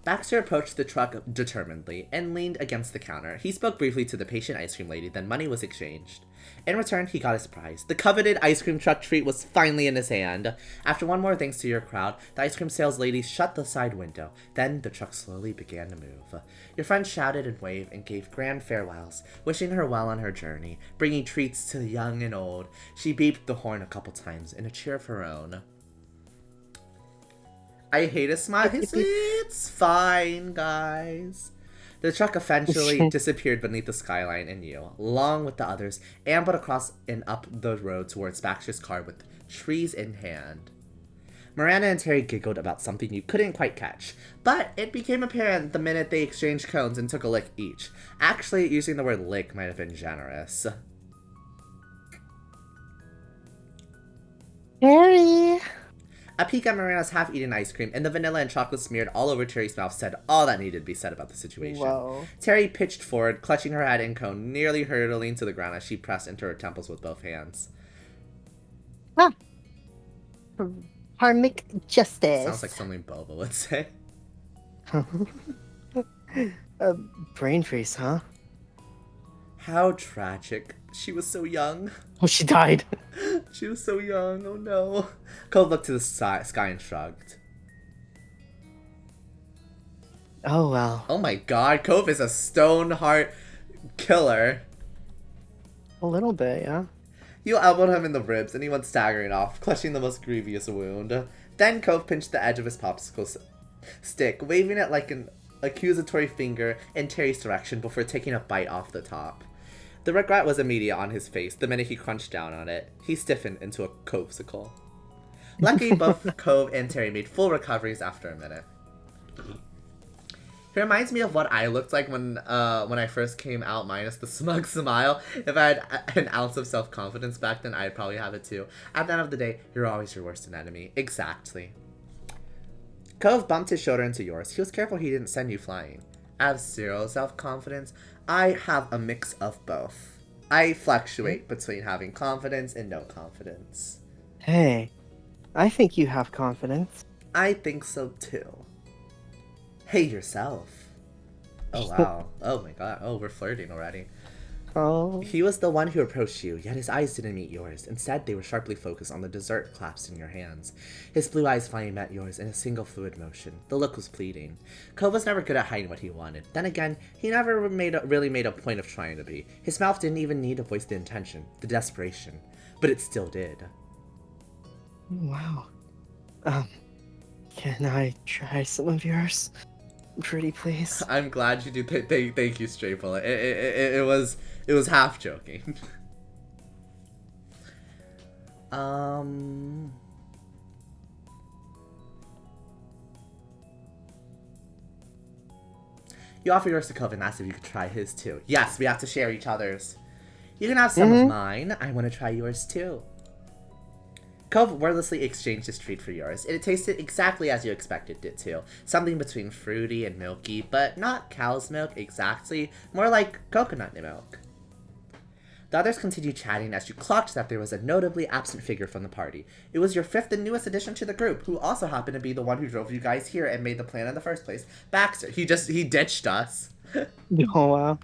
Baxter approached the truck determinedly and leaned against the counter. He spoke briefly to the patient ice cream lady, then money was exchanged. In return, he got his prize. The coveted ice cream truck treat was finally in his hand. After one more thanks to your crowd, the ice cream sales lady shut the side window. Then the truck slowly began to move. Your friend shouted and waved and gave grand farewells, wishing her well on her journey, bringing treats to young and old. She beeped the horn a couple times in a cheer of her own. I hate a smile. It's fine, guys. The truck eventually disappeared beneath the skyline, and you, along with the others, ambled across and up the road towards Baxter's car with trees in hand. Miranda and Terry giggled about something you couldn't quite catch, but it became apparent the minute they exchanged cones and took a lick each. Actually, using the word lick might have been generous. Terry! A peek at Miranda's half-eaten ice cream and the vanilla and chocolate smeared all over Terry's mouth said all that needed to be said about the situation. Whoa. Terry pitched forward, clutching her head and cone, nearly hurtling to the ground as she pressed into her temples with both hands. Ah. karmic Sounds like justice. something Boba would say. uh, Brain freeze, huh? How tragic. She was so young. Oh, she died. She was so young. Oh no. Cove looked to the sky and shrugged. Oh well. Oh my god, Cove is a Stoneheart killer. A little bit, yeah. You elbowed him in the ribs and he went staggering off, clutching the most grievous wound. Then Cove pinched the edge of his popsicle stick, waving it like an accusatory finger in Terry's direction before taking a bite off the top. The regret was immediate on his face the minute he crunched down on it. He stiffened into a Covesicle. Luckily, both Cove and Terry made full recoveries after a minute. He reminds me of what I looked like when I first came out, minus the smug smile. If I had an ounce of self-confidence back then, I'd probably have it too. At the end of the day, you're always your worst enemy. Exactly. Cove bumped his shoulder into yours. He was careful he didn't send you flying. I have zero self-confidence. I have a mix of both. I fluctuate between having confidence and no confidence. Hey, I think you have confidence. I think so too. Hey, yourself. Oh, wow. Oh my god. Oh, we're flirting already. Oh. He was the one who approached you, yet his eyes didn't meet yours. Instead, they were sharply focused on the dessert clasped in your hands. His blue eyes finally met yours in a single fluid motion. The look was pleading. Cove was never good at hiding what he wanted. Then again, he never really made a point of trying to be. His mouth didn't even need to voice the intention, the desperation. But it still did. Wow. Can I try some of yours? Pretty please. I'm glad you do. Thank you, Stray Bullet. It was half joking. You offer yours to Cove and asked if you could try his too. Yes, we have to share each other's. You can have some of mine. I want to try yours too. Cove wordlessly exchanged his treat for yours. It tasted exactly as you expected it to. Something between fruity and milky, but not cow's milk exactly, more like coconut milk. The others continued chatting as you clocked that there was a notably absent figure from the party. It was your fifth and newest addition to the group, who also happened to be the one who drove you guys here and made the plan in the first place. Baxter. He ditched us. Oh, wow.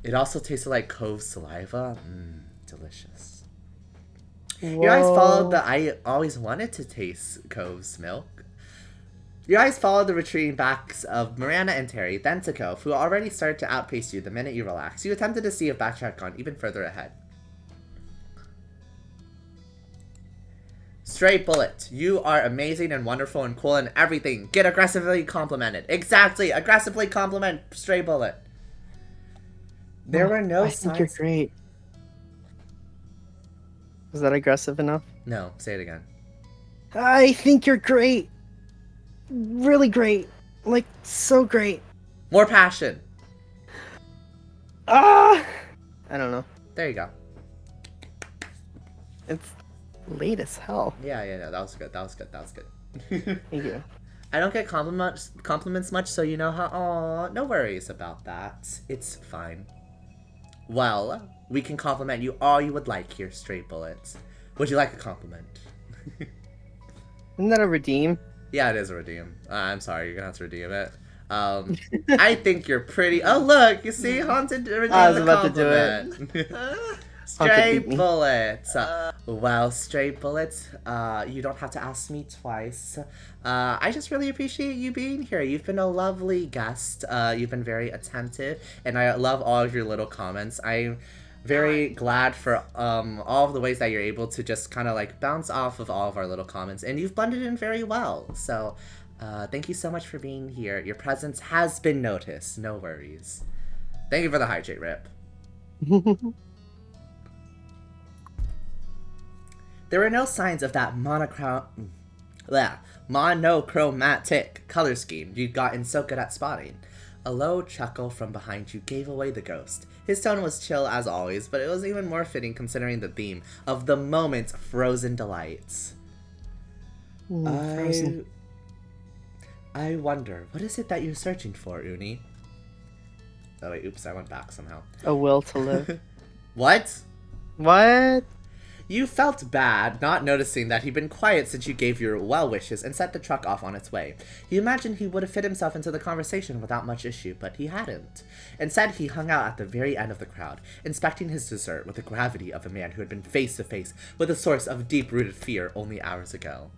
It also tasted like Cove's saliva. Delicious. Whoa. Your eyes followed the I always wanted to taste Cove's milk. Your eyes followed the retreating backs of Miranda and Terry, then to Cove, who already started to outpace you the minute you relaxed. You attempted to see if Baxter had gone even further ahead. Stray Bullet, you are amazing and wonderful and cool and everything. Get aggressively complimented. Exactly, aggressively compliment Stray Bullet. There were no signs. I think you're great. Was that aggressive enough? No, say it again. I think you're great. Really great. Like, so great. More passion. I don't know. There you go. It's late as hell. Yeah, that was good. Thank you. I don't get compliments much, so you know how. Aw, no worries about that. It's fine. Well, we can compliment you all you would like here, Stray Bullets. Would you like a compliment? Isn't that a redeem? Yeah, it is a redeem. I'm sorry, you're gonna have to redeem it. I think you're pretty. Oh, look, you see, Haunted redeemed I was the about compliment. to do it. Stray Bullets. Well, Stray Bullets, you don't have to ask me twice. I just really appreciate you being here. You've been a lovely guest. You've been very attentive, and I love all of your little comments. I'm very glad for all of the ways that you're able to just kind of like bounce off of all of our little comments, and you've blended in very well. So, thank you so much for being here. Your presence has been noticed. No worries. Thank you for the hydrate, Rip. There were no signs of that monochromatic color scheme you'd gotten so good at spotting. A low chuckle from behind you gave away the ghost. His tone was chill as always, but it was even more fitting considering the theme of the moment's frozen delights. Frozen. I wonder, what is it that you're searching for, Uni? Oh wait, oops, I went back somehow. A will to live. What? What? You felt bad, not noticing that he'd been quiet since you gave your well wishes and set the truck off on its way. You imagined he would have fit himself into the conversation without much issue, but he hadn't. Instead, he hung out at the very end of the crowd, inspecting his dessert with the gravity of a man who had been face to face with a source of deep-rooted fear only hours ago.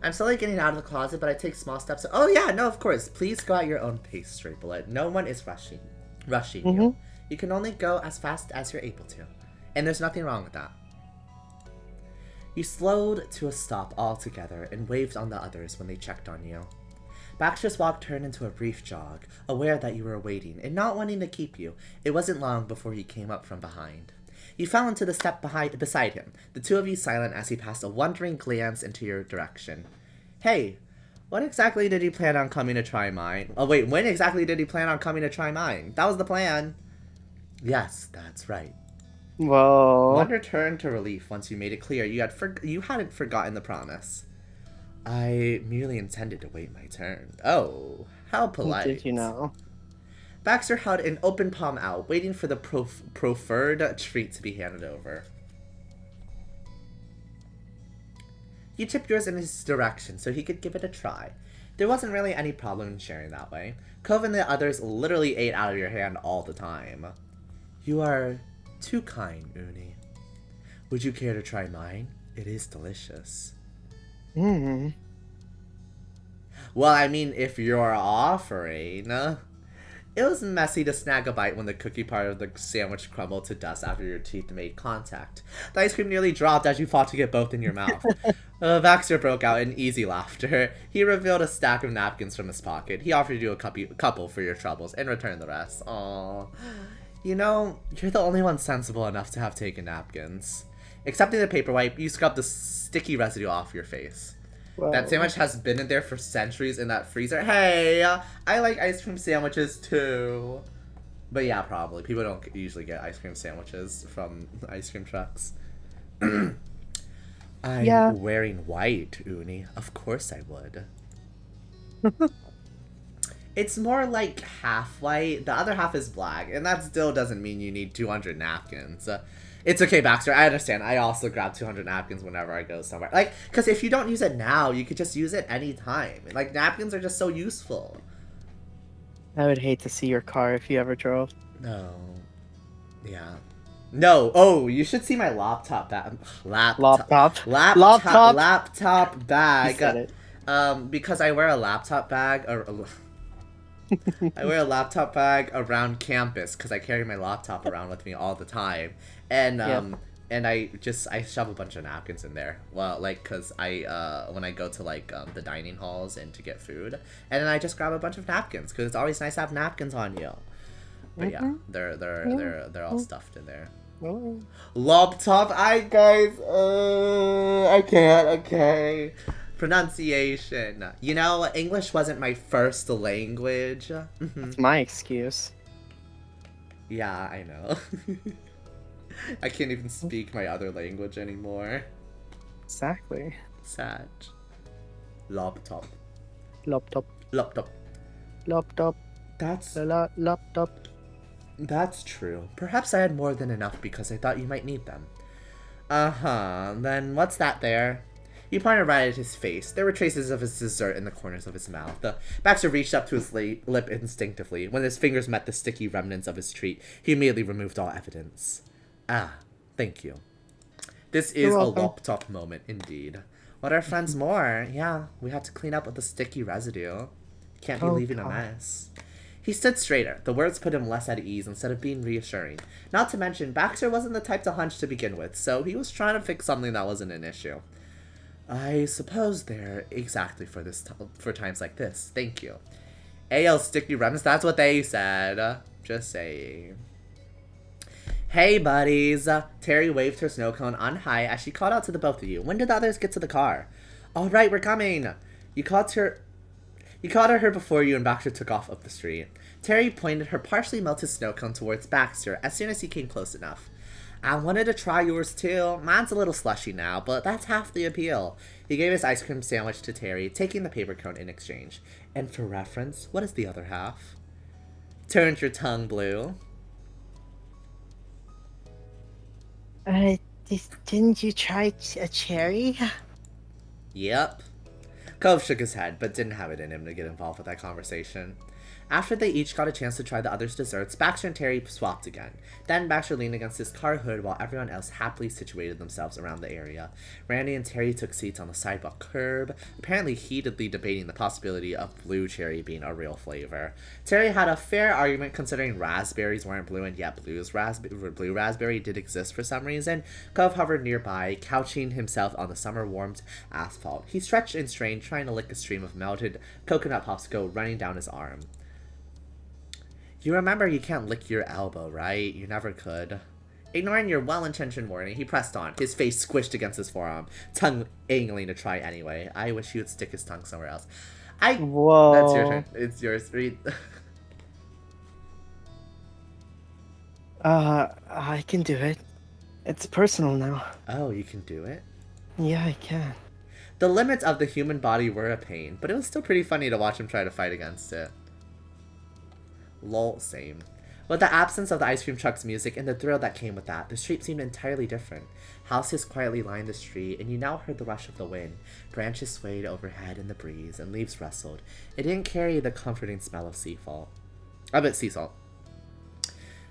I'm slowly getting out of the closet, but I take small steps. Oh yeah, no, of course. Please go at your own pace, Stray Bullet. No one is rushing you. You can only go as fast as you're able to. And there's nothing wrong with that. You slowed to a stop altogether and waved on the others when they checked on you. Baxter's walk turned into a brief jog, aware that you were waiting and not wanting to keep you. It wasn't long before he came up from behind. You fell into the step beside him, the two of you silent as he passed a wondering glance into your direction. Hey, what exactly did he plan on coming to try mine? Oh wait, when exactly did he plan on coming to try mine? That was the plan. Yes, that's right. Whoa. Wonder turned to relief once you made it clear you hadn't forgotten the promise. I merely intended to wait my turn. Oh, how polite. Did you know? Baxter held an open palm out, waiting for the proffered treat to be handed over. You tipped yours in his direction so he could give it a try. There wasn't really any problem in sharing that way. Cove and the others literally ate out of your hand all the time. You are too kind, Uni. Would you care to try mine? It is delicious. Mm. Well, I mean, if you're offering. It was messy to snag a bite when the cookie part of the sandwich crumbled to dust after your teeth made contact. The ice cream nearly dropped as you fought to get both in your mouth. Baxter broke out in easy laughter. He revealed a stack of napkins from his pocket. He offered you a couple for your troubles and returned the rest. Aww. You know, you're the only one sensible enough to have taken napkins. Accepting the paper wipe, you scrubbed the sticky residue off your face. Whoa. That sandwich has been in there for centuries in that freezer. Hey, I like ice cream sandwiches too. But yeah, probably. People don't usually get ice cream sandwiches from ice cream trucks. I'm wearing white, Uni. Of course I would. It's more like half white. The other half is black. And that still doesn't mean you need 200 napkins. It's okay, Baxter. I understand. I also grab 200 napkins whenever I go somewhere. Like, because if you don't use it now, you could just use it anytime. Like, napkins are just so useful. I would hate to see your car if you ever drove. No. Yeah. No. Oh, you should see my laptop bag. Laptop bag. You said it. Because I wear a laptop bag. I wear a laptop bag around campus because I carry my laptop around with me all the time. And and I shove a bunch of napkins in there. Well, like, cause when I go to like the dining halls and to get food, and then I just grab a bunch of napkins because it's always nice to have napkins on you. But yeah, they're all stuffed in there. Laptop, I can't. Okay, pronunciation. You know, English wasn't my first language. That's my excuse. Yeah, I know. I can't even speak my other language anymore. Exactly. Sad. Laptop. That's true. Perhaps I had more than enough because I thought you might need them. Uh-huh. Then what's that there? You pointed right at his face. There were traces of his dessert in the corners of his mouth. Baxter reached up to his lip instinctively. When his fingers met the sticky remnants of his treat, he immediately removed all evidence. Ah, thank you. This is a laptop moment, indeed. What are friends more? Yeah, we had to clean up with the sticky residue. Can't be leaving a mess. He stood straighter. The words put him less at ease instead of being reassuring. Not to mention, Baxter wasn't the type to hunch to begin with, so he was trying to fix something that wasn't an issue. I suppose they're exactly for times like this. Thank you. AL sticky remnants, that's what they said. Just saying. Hey, buddies. Terry waved her snow cone on high as she called out to the both of you. When did the others get to the car? All right, we're coming. You called her before you and Baxter took off up the street. Terry pointed her partially melted snow cone towards Baxter as soon as he came close enough. I wanted to try yours too. Mine's a little slushy now, but that's half the appeal. He gave his ice cream sandwich to Terry, taking the paper cone in exchange. And for reference, what is the other half? Turned your tongue blue. Didn't you try a cherry? Yep. Cove shook his head, but didn't have it in him to get involved with that conversation. After they each got a chance to try the other's desserts, Baxter and Terry swapped again. Then Baxter leaned against his car hood while everyone else happily situated themselves around the area. Randy and Terry took seats on the sidewalk curb, apparently heatedly debating the possibility of blue cherry being a real flavor. Terry had a fair argument considering raspberries weren't blue and yet blue raspberry did exist for some reason. Cove hovered nearby, couching himself on the summer-warmed asphalt. He stretched and strained, trying to lick a stream of melted coconut popsicle running down his arm. You remember you can't lick your elbow, right? You never could. Ignoring your well-intentioned warning, he pressed on, his face squished against his forearm, tongue angling to try anyway. I wish he would stick his tongue somewhere else. Whoa. That's your turn. It's yours. Read. I can do it. It's personal now. Oh, you can do it? Yeah, I can. The limits of the human body were a pain, but it was still pretty funny to watch him try to fight against it. Lol, same. With the absence of the ice cream truck's music and the thrill that came with that, the street seemed entirely different. Houses quietly lined the street, and you now heard the rush of the wind. Branches swayed overhead in the breeze, and leaves rustled. It didn't carry the comforting smell of sea salt.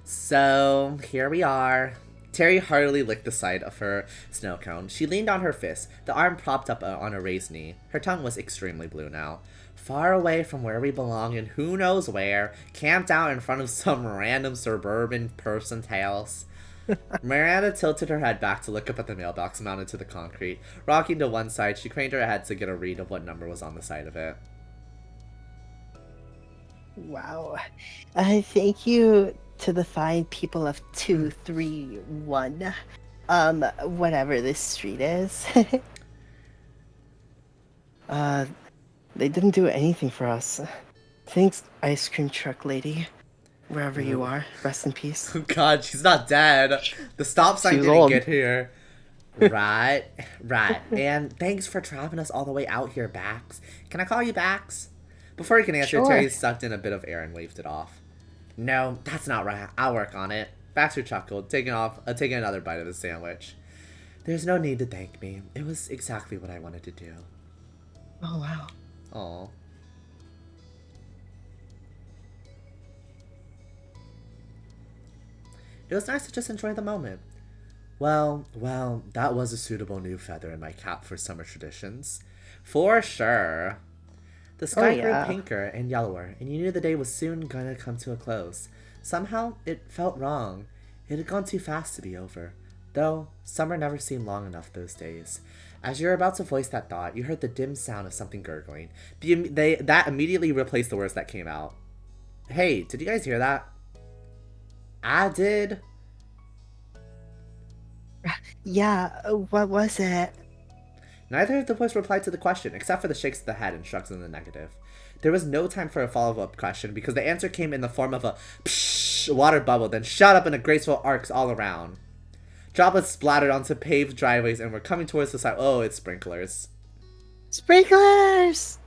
So, here we are. Terry heartily licked the side of her snow cone. She leaned on her fist, the arm propped up on a raised knee. Her tongue was extremely blue now. Far away from where we belong and who knows where, camped out in front of some random suburban person's house. Miranda tilted her head back to look up at the mailbox mounted to the concrete. Rocking to one side, she craned her head to get a read of what number was on the side of it. Wow. Thank you to the fine people of 231. Whatever this street is. They didn't do anything for us. Thanks, ice cream truck lady. Wherever you are, rest in peace. Oh god, she's not dead. The stop sign didn't get here. Right. And thanks for driving us all the way out here, Bax. Can I call you Bax? Before he can answer, Sure. Terry sucked in a bit of air and waved it off. No, that's not right. I'll work on it. Baxter chuckled, taking another bite of the sandwich. There's no need to thank me. It was exactly what I wanted to do. Oh, wow. Aw. It was nice to just enjoy the moment. Well, that was a suitable new feather in my cap for summer traditions. For sure. The sky grew pinker and yellower, and you knew the day was soon gonna come to a close. Somehow, it felt wrong. It had gone too fast to be over. Though, summer never seemed long enough those days. As you were about to voice that thought, you heard the dim sound of something gurgling. That immediately replaced the words that came out. Hey, did you guys hear that? I did. Yeah, what was it? Neither of the boys replied to the question, except for the shakes of the head and shrugs in the negative. There was no time for a follow-up question, because the answer came in the form of a psh water bubble, then shot up in graceful arcs all around. Droplets splattered onto paved driveways and were coming towards the side. Oh, it's sprinklers. Sprinklers!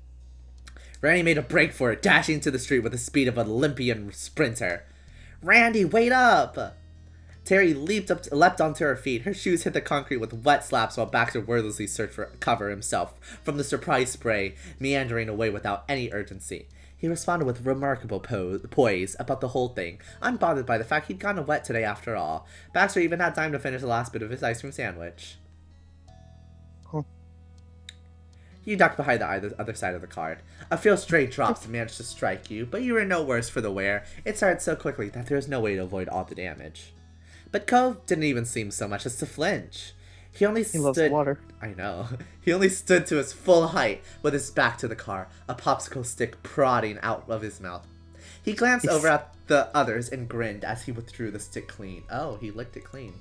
Randy made a break for it, dashing to the street with the speed of an Olympian sprinter. Randy, wait up! Terry leapt onto her feet. Her shoes hit the concrete with wet slaps while Baxter wordlessly searched for cover himself from the surprise spray, meandering away without any urgency. He responded with remarkable poise about the whole thing, unbothered by the fact he'd gotten wet today after all. Baxter even had time to finish the last bit of his ice cream sandwich. Huh. You ducked behind the other side of the cart. A few stray drops managed to strike you, but you were no worse for the wear. It started so quickly that there was no way to avoid all the damage. But Cove didn't even seem so much as to flinch. He loves water. I know. He only stood to his full height with his back to the car, a popsicle stick prodding out of his mouth. He glanced over at the others and grinned as he withdrew the stick clean. Oh, he licked it clean.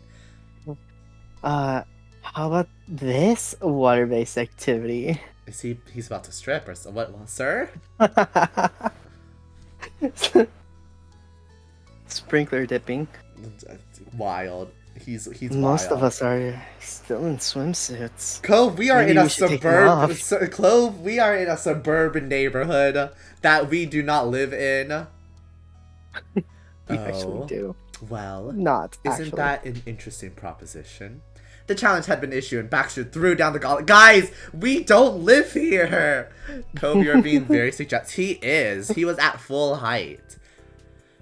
How about this water-based activity? He's about to strip or so? What, sir? Sprinkler dipping. Wild. He's Most wild. of us are still in swimsuits. Cove, we are Maybe in a we should take them Clove, we are in a suburban neighborhood that we do not live in. We actually do. Well, Not isn't actually. that an interesting proposition? The challenge had been issued and Baxter threw down the gauntlet. Guys, we don't live here! Cove, you're being very suggestive. He is. He was at full height.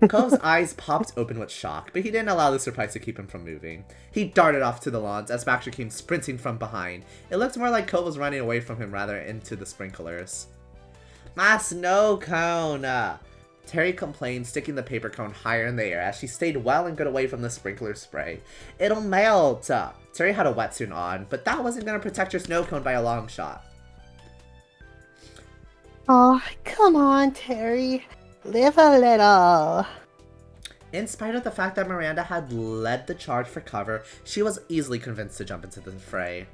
Cove's eyes popped open with shock, but he didn't allow the surprise to keep him from moving. He darted off to the lawns as Baxter came sprinting from behind. It looked more like Cove was running away from him rather into the sprinklers. My snow cone! Terry complained, sticking the paper cone higher in the air as she stayed well and good away from the sprinkler spray. It'll melt! Terry had a wetsuit on, but that wasn't going to protect her snow cone by a long shot. Oh, come on, Terry. Live a little. In spite of the fact that Miranda had led the charge for cover, she was easily convinced to jump into the fray.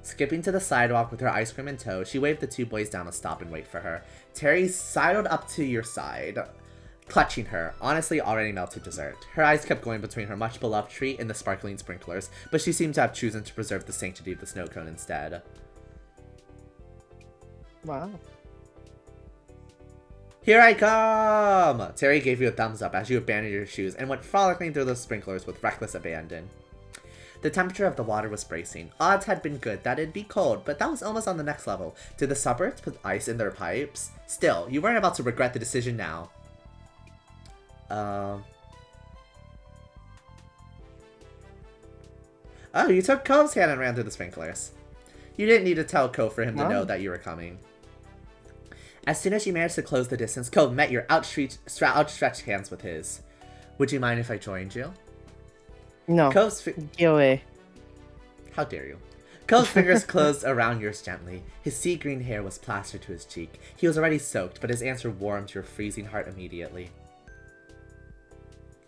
Skipping to the sidewalk with her ice cream in tow, she waved the two boys down to stop and wait for her. Terry sidled up to your side, clutching her, honestly already melted dessert. Her eyes kept going between her much-beloved treat and the sparkling sprinklers, but she seemed to have chosen to preserve the sanctity of the snow cone instead. Wow. Here I come! Terry gave you a thumbs up as you abandoned your shoes and went frolicking through the sprinklers with reckless abandon. The temperature of the water was bracing. Odds had been good that it'd be cold, but that was almost on the next level. Did the suburbs put ice in their pipes? Still, you weren't about to regret the decision now. Oh, you took Cove's hand and ran through the sprinklers. You didn't need to tell Cove for him to know that you were coming. As soon as you managed to close the distance, Cove met your outstretched hands with his. Would you mind if I joined you? No. Get away. How dare you? Cove's fingers closed around yours gently. His sea green hair was plastered to his cheek. He was already soaked, but his answer warmed your freezing heart immediately.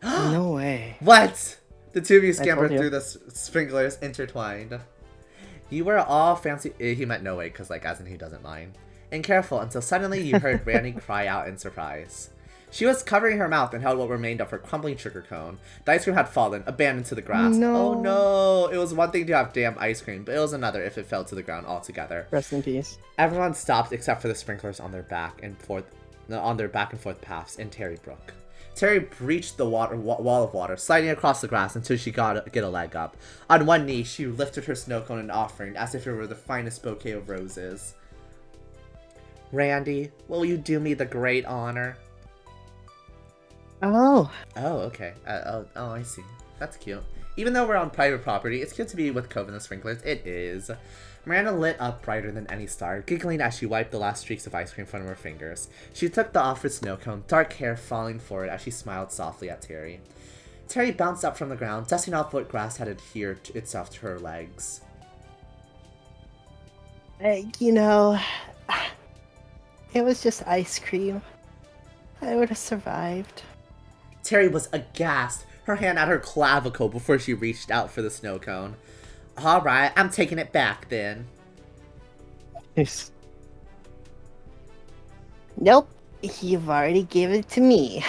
No way. What? The two of you scampered through the sprinklers intertwined. You were all fancy. He meant no way, because, like, as in he doesn't mind. And careful until suddenly you heard Randy cry out in surprise. She was covering her mouth and held what remained of her crumbling sugar cone. The ice cream had fallen, abandoned to the grass. No. Oh no! It was one thing to have damp ice cream, but it was another if it fell to the ground altogether. Rest in peace. Everyone stopped except for the sprinklers on their back and forth paths in Terry Brook. Terry breached the wall of water, sliding across the grass until she get a leg up. On one knee, she lifted her snow cone in offering, as if it were the finest bouquet of roses. Randy, will you do me the great honor? Oh. Oh, okay. I see. That's cute. Even though we're on private property, it's cute to be with Cove and the sprinklers. It is. Miranda lit up brighter than any star, giggling as she wiped the last streaks of ice cream from her fingers. She took the offered snow cone, dark hair falling forward as she smiled softly at Terry. Terry bounced up from the ground, dusting off what grass had adhered itself to her legs. You know, it was just ice cream. I would have survived. Terry was aghast, her hand at her clavicle before she reached out for the snow cone. Alright, I'm taking it back then. Yes. Nope, you've already given it to me.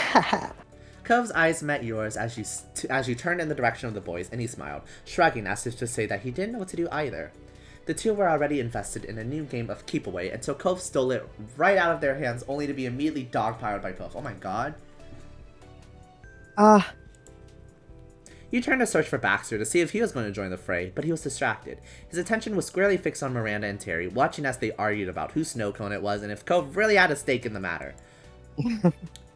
Cove's eyes met yours as you turned in the direction of the boys, and he smiled, shrugging as if to say that he didn't know what to do either. The two were already invested in a new game of keep away until Cove stole it right out of their hands, only to be immediately dogpiled by Puff. Oh my god. You turned to search for Baxter to see if he was going to join the fray, but he was distracted. His attention was squarely fixed on Miranda and Terry, watching as they argued about whose snow cone it was and if Cove really had a stake in the matter.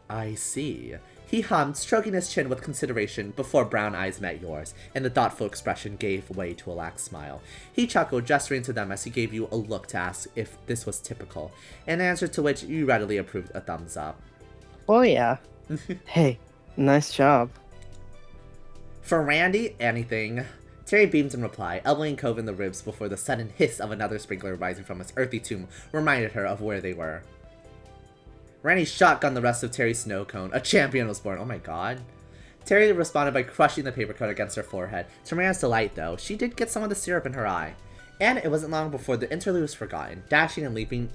I see. He hummed, stroking his chin with consideration before brown eyes met yours, and the thoughtful expression gave way to a lax smile. He chuckled, gesturing to them as he gave you a look to ask if this was typical, in answer to which you readily approved a thumbs up. Oh yeah. Hey, nice job. For Randy, anything. Terry beamed in reply, elbowing Cove in the ribs before the sudden hiss of another sprinkler rising from its earthy tomb reminded her of where they were. Randy shotgunned the rest of Terry's snow cone. A champion was born. Oh my god. Terry responded by crushing the paper cut against her forehead. To Miranda's delight, though, she did get some of the syrup in her eye. And it wasn't long before the interlude was forgotten. Dashing and leaping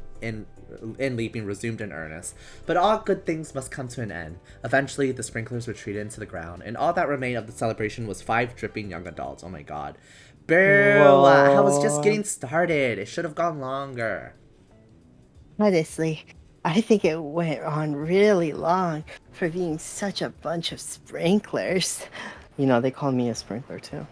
resumed in earnest. But all good things must come to an end. Eventually, the sprinklers retreated into the ground, and all that remained of the celebration was 5 dripping young adults. Oh my god. Boo! I was just getting started. It should have gone longer. Honestly, I think it went on really long for being such a bunch of sprinklers. You know, they call me a sprinkler too.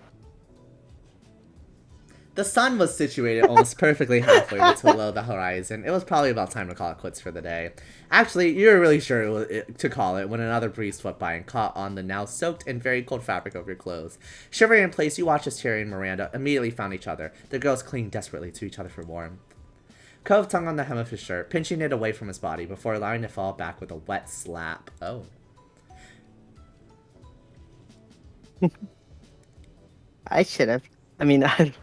The sun was situated almost perfectly halfway below the horizon. It was probably about time to call it quits for the day. Actually, you were really sure to call it when another breeze swept by and caught on the now soaked and very cold fabric of your clothes. Shivering in place, you watched as Terry and Miranda immediately found each other, the girls clinging desperately to each other for warmth. Cove tongue on the hem of his shirt, pinching it away from his body before allowing it to fall back with a wet slap. Oh. I should have. I mean, I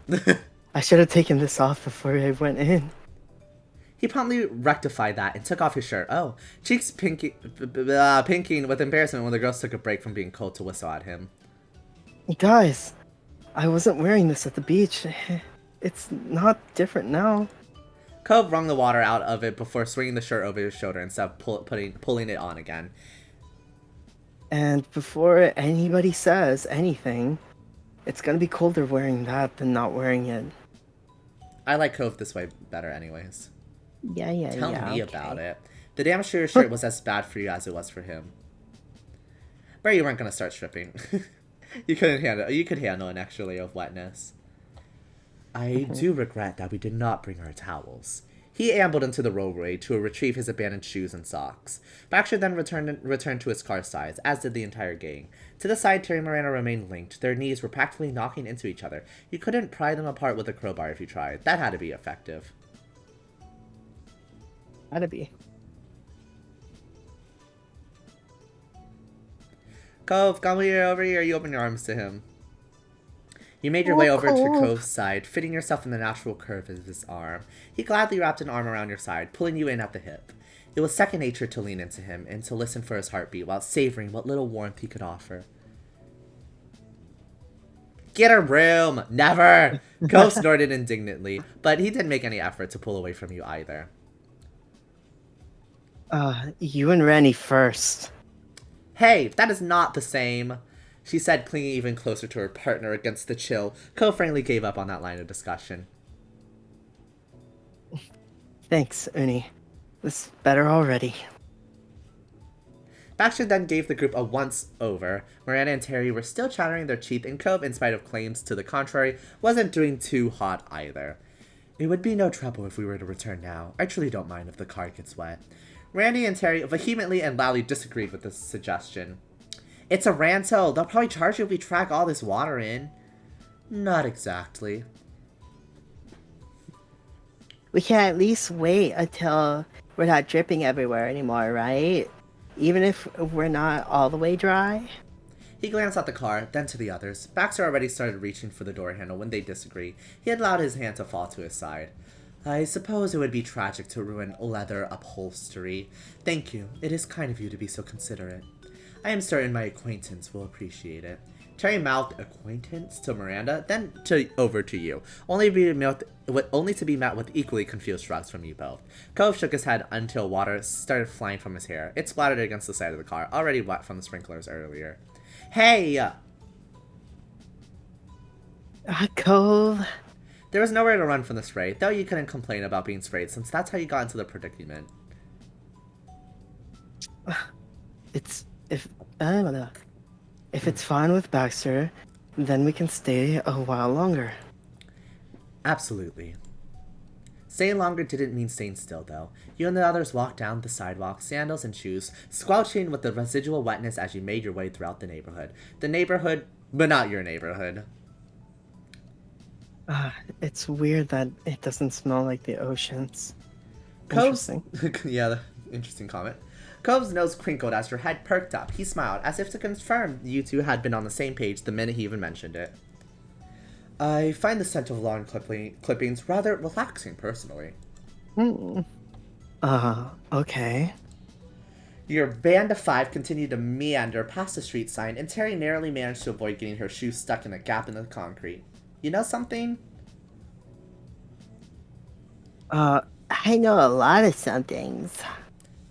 should have taken this off before I went in. He promptly rectified that and took off his shirt. Oh, cheeks pinking with embarrassment when the girls took a break from being cold to whistle at him. Guys, I wasn't wearing this at the beach. It's not different now. Cove wrung the water out of it before swinging the shirt over his shoulder instead of pulling it on again. And before anybody says anything, it's gonna be colder wearing that than not wearing it. I like Cove this way better anyways. Yeah, Tell yeah, me okay. about it. The damn sure your shirt was as bad for you as it was for him. But you weren't gonna start stripping. You could handle an extra layer of wetness. I do regret that we did not bring our towels. He ambled into the roadway to retrieve his abandoned shoes and socks. Baxter then returned to his car sides, as did the entire gang. To the side, Terry and Miranda remained linked. Their knees were practically knocking into each other. You couldn't pry them apart with a crowbar if you tried. That had to be effective. Had to be. Cove, come here, over here. You open your arms to him. You made your way over to Cove's side, fitting yourself in the natural curve of his arm. He gladly wrapped an arm around your side, pulling you in at the hip. It was second nature to lean into him and to listen for his heartbeat while savoring what little warmth he could offer. Get a room! Never! Cove snorted indignantly, but he didn't make any effort to pull away from you either. You and Rennie first. Hey, that is not the same, she said, clinging even closer to her partner against the chill. Cove frankly gave up on that line of discussion. Thanks, Uni. This is better already. Baxter then gave the group a once-over. Miranda and Terry were still chattering their teeth, and Cove, in spite of claims to the contrary, wasn't doing too hot either. It would be no trouble if we were to return now. I truly don't mind if the car gets wet. Randy and Terry vehemently and loudly disagreed with this suggestion. It's a rental. They'll probably charge you if we track all this water in. Not exactly. We can at least wait until we're not dripping everywhere anymore, right? Even if we're not all the way dry? He glanced at the car, then to the others. Baxter already started reaching for the door handle when they disagreed. He had allowed his hand to fall to his side. I suppose it would be tragic to ruin leather upholstery. Thank you. It is kind of you to be so considerate. I am certain my acquaintance will appreciate it. Terry mouthed acquaintance to Miranda, then over to you, only to be met with equally confused shrugs from you both. Cove shook his head until water started flying from his hair. It splattered against the side of the car, already wet from the sprinklers earlier. Hey! Cove. There was nowhere to run from the spray, though you couldn't complain about being sprayed since that's how you got into the predicament. If it's fine with Baxter, then we can stay a while longer. Absolutely. Staying longer didn't mean staying still, though. You and the others walked down the sidewalk, sandals and shoes, squelching with the residual wetness as you made your way throughout the neighborhood. The neighborhood, but not your neighborhood. It's weird that it doesn't smell like the oceans. Interesting. Yeah, interesting comment. Cove's nose crinkled as her head perked up. He smiled, as if to confirm you two had been on the same page the minute he even mentioned it. I find the scent of lawn clippings rather relaxing, personally. Okay. Your band of five continued to meander past the street sign, and Terry narrowly managed to avoid getting her shoe stuck in a gap in the concrete. You know something? I know a lot of somethings.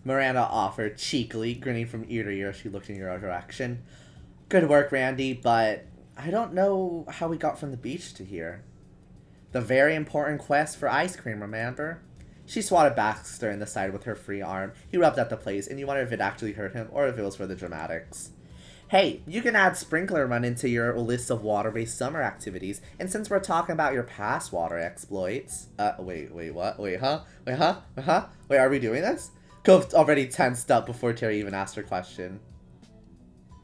Miranda offered, cheekily, grinning from ear to ear as she looked in your direction. Good work, Randy, but I don't know how we got from the beach to here. The very important quest for ice cream, remember? She swatted Baxter in the side with her free arm. He rubbed at the place, and you wondered if it actually hurt him or if it was for the dramatics. Hey, you can add sprinkler run into your list of water-based summer activities, and since we're talking about your past water exploits... wait, what? Wait, huh? Wait, huh? Huh? Wait, are we doing this? Cove already tensed up before Terry even asked her question.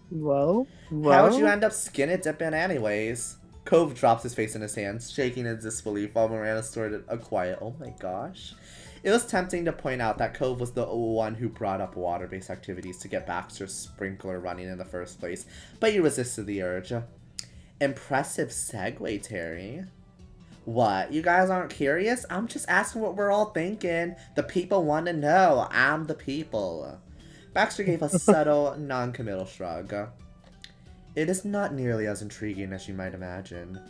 Whoa, How'd you whoa. end up skinny dipping anyways? Cove drops his face in his hands, shaking in disbelief while Miranda stored a quiet, oh my gosh. It was tempting to point out that Cove was the one who brought up water-based activities to get Baxter's sprinkler running in the first place, but he resisted the urge. Impressive segue, Terry. What? You guys aren't curious? I'm just asking what we're all thinking. The people want to know. I'm the people. Baxter gave a subtle, non-committal shrug. It is not nearly as intriguing as you might imagine.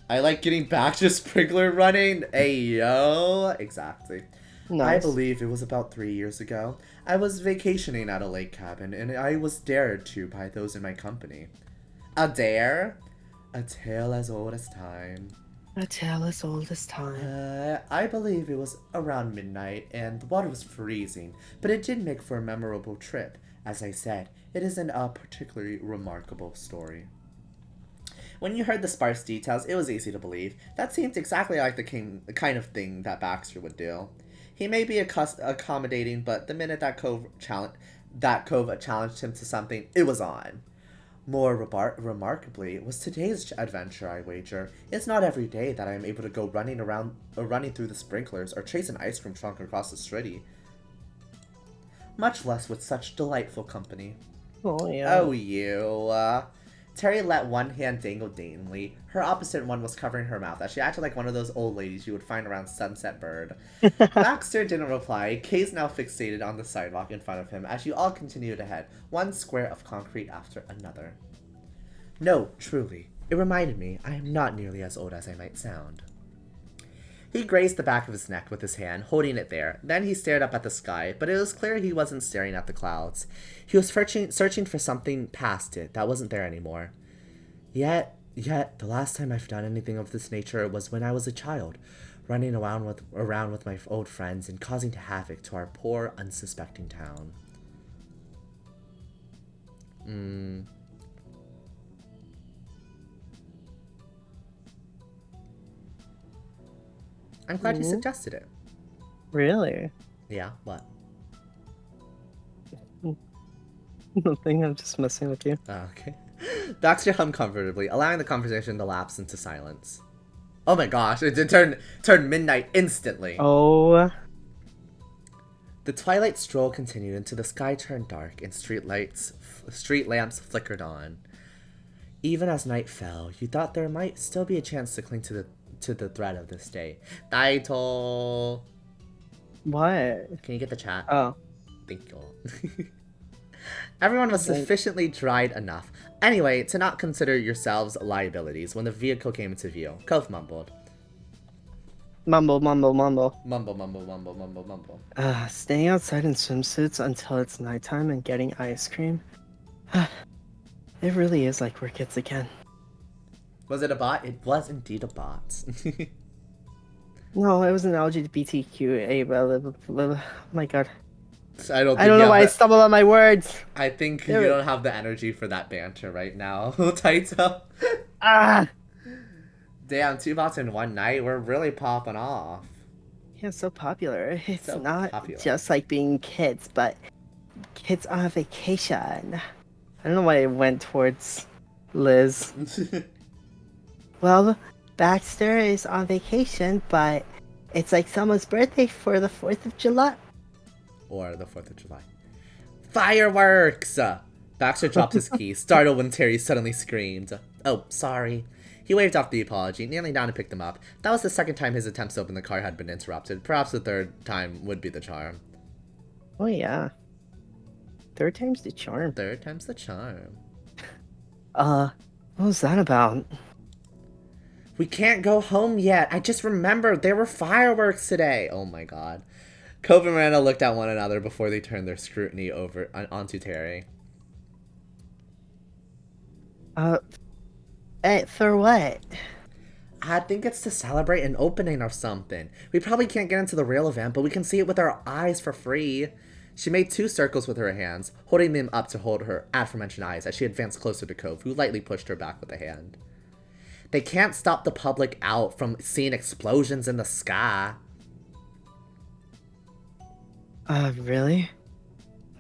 I like getting Baxter's sprinkler running. Ayo. Exactly. Nice. I believe it was about 3 years ago. I was vacationing at a lake cabin, and I was dared to by those in my company. A dare? A tale as old as time. A tale as old as time. I believe it was around midnight, and the water was freezing, but it did make for a memorable trip. As I said, it isn't a particularly remarkable story. When you heard the sparse details, it was easy to believe. That seemed exactly like the kind of thing that Baxter would do. He may be accommodating, but the minute that Cove challenged him to something, it was on. More remarkably was today's adventure, I wager. It's not every day that I am able to go running through the sprinklers or chase an ice cream trunk across the street. Much less with such delightful company. Oh, yeah. Oh, you. Terry let one hand dangle daintily. Her opposite one was covering her mouth as she acted like one of those old ladies you would find around Sunset Bird. Baxter didn't reply. Kay's now fixated on the sidewalk in front of him as you all continued ahead, one square of concrete after another. No, truly. It reminded me I am not nearly as old as I might sound. He grazed the back of his neck with his hand, holding it there. Then he stared up at the sky, but it was clear he wasn't staring at the clouds. He was searching for something past it that wasn't there anymore. Yet, the last time I've done anything of this nature was when I was a child, running around with my old friends and causing havoc to our poor, unsuspecting town. I'm glad you suggested it. Really? Yeah, what? Nothing, I'm just messing with you. Oh, okay. Baxter hummed comfortably, allowing the conversation to lapse into silence. Oh my gosh, it did turn midnight instantly. Oh. The twilight stroll continued until the sky turned dark and street lamps flickered on. Even as night fell, you thought there might still be a chance to cling to the thread of this day. Daito! What? Can you get the chat? Oh. Thank you. Everyone was sufficiently dried enough. Anyway, to not consider yourselves liabilities when the vehicle came into view. Cove mumbled. Mumble. Mumble. Staying outside in swimsuits until it's nighttime and getting ice cream. It really is like we're kids again. Was it a bot? It was indeed a bot. No, it was an LGBTQA. Oh my god. I don't know why I stumbled on my words. I think you don't have the energy for that banter right now, Taito. Damn, 2 bots in one night. We're really popping off. Yeah, so popular. It's So not popular. just like being kids, but kids on vacation. I don't know why I went towards Liz. Well, Baxter is on vacation, but it's like someone's birthday for the 4th of July. Or the 4th of July. Fireworks! Baxter dropped his keys, startled when Terry suddenly screamed. Oh, sorry. He waved off the apology, kneeling down to pick them up. That was the second time his attempts to open the car had been interrupted. Perhaps the third time would be the charm. Oh yeah. Third time's the charm. Third time's the charm. What was that about? We can't go home yet. I just remembered there were fireworks today. Oh my god. Cove and Miranda looked at one another before they turned their scrutiny over onto Terry. For what? I think it's to celebrate an opening or something. We probably can't get into the real event, but we can see it with our eyes for free. She made 2 circles with her hands, holding them up to hold her aforementioned eyes as she advanced closer to Cove, who lightly pushed her back with a hand. They can't stop the public out from seeing explosions in the sky. Really?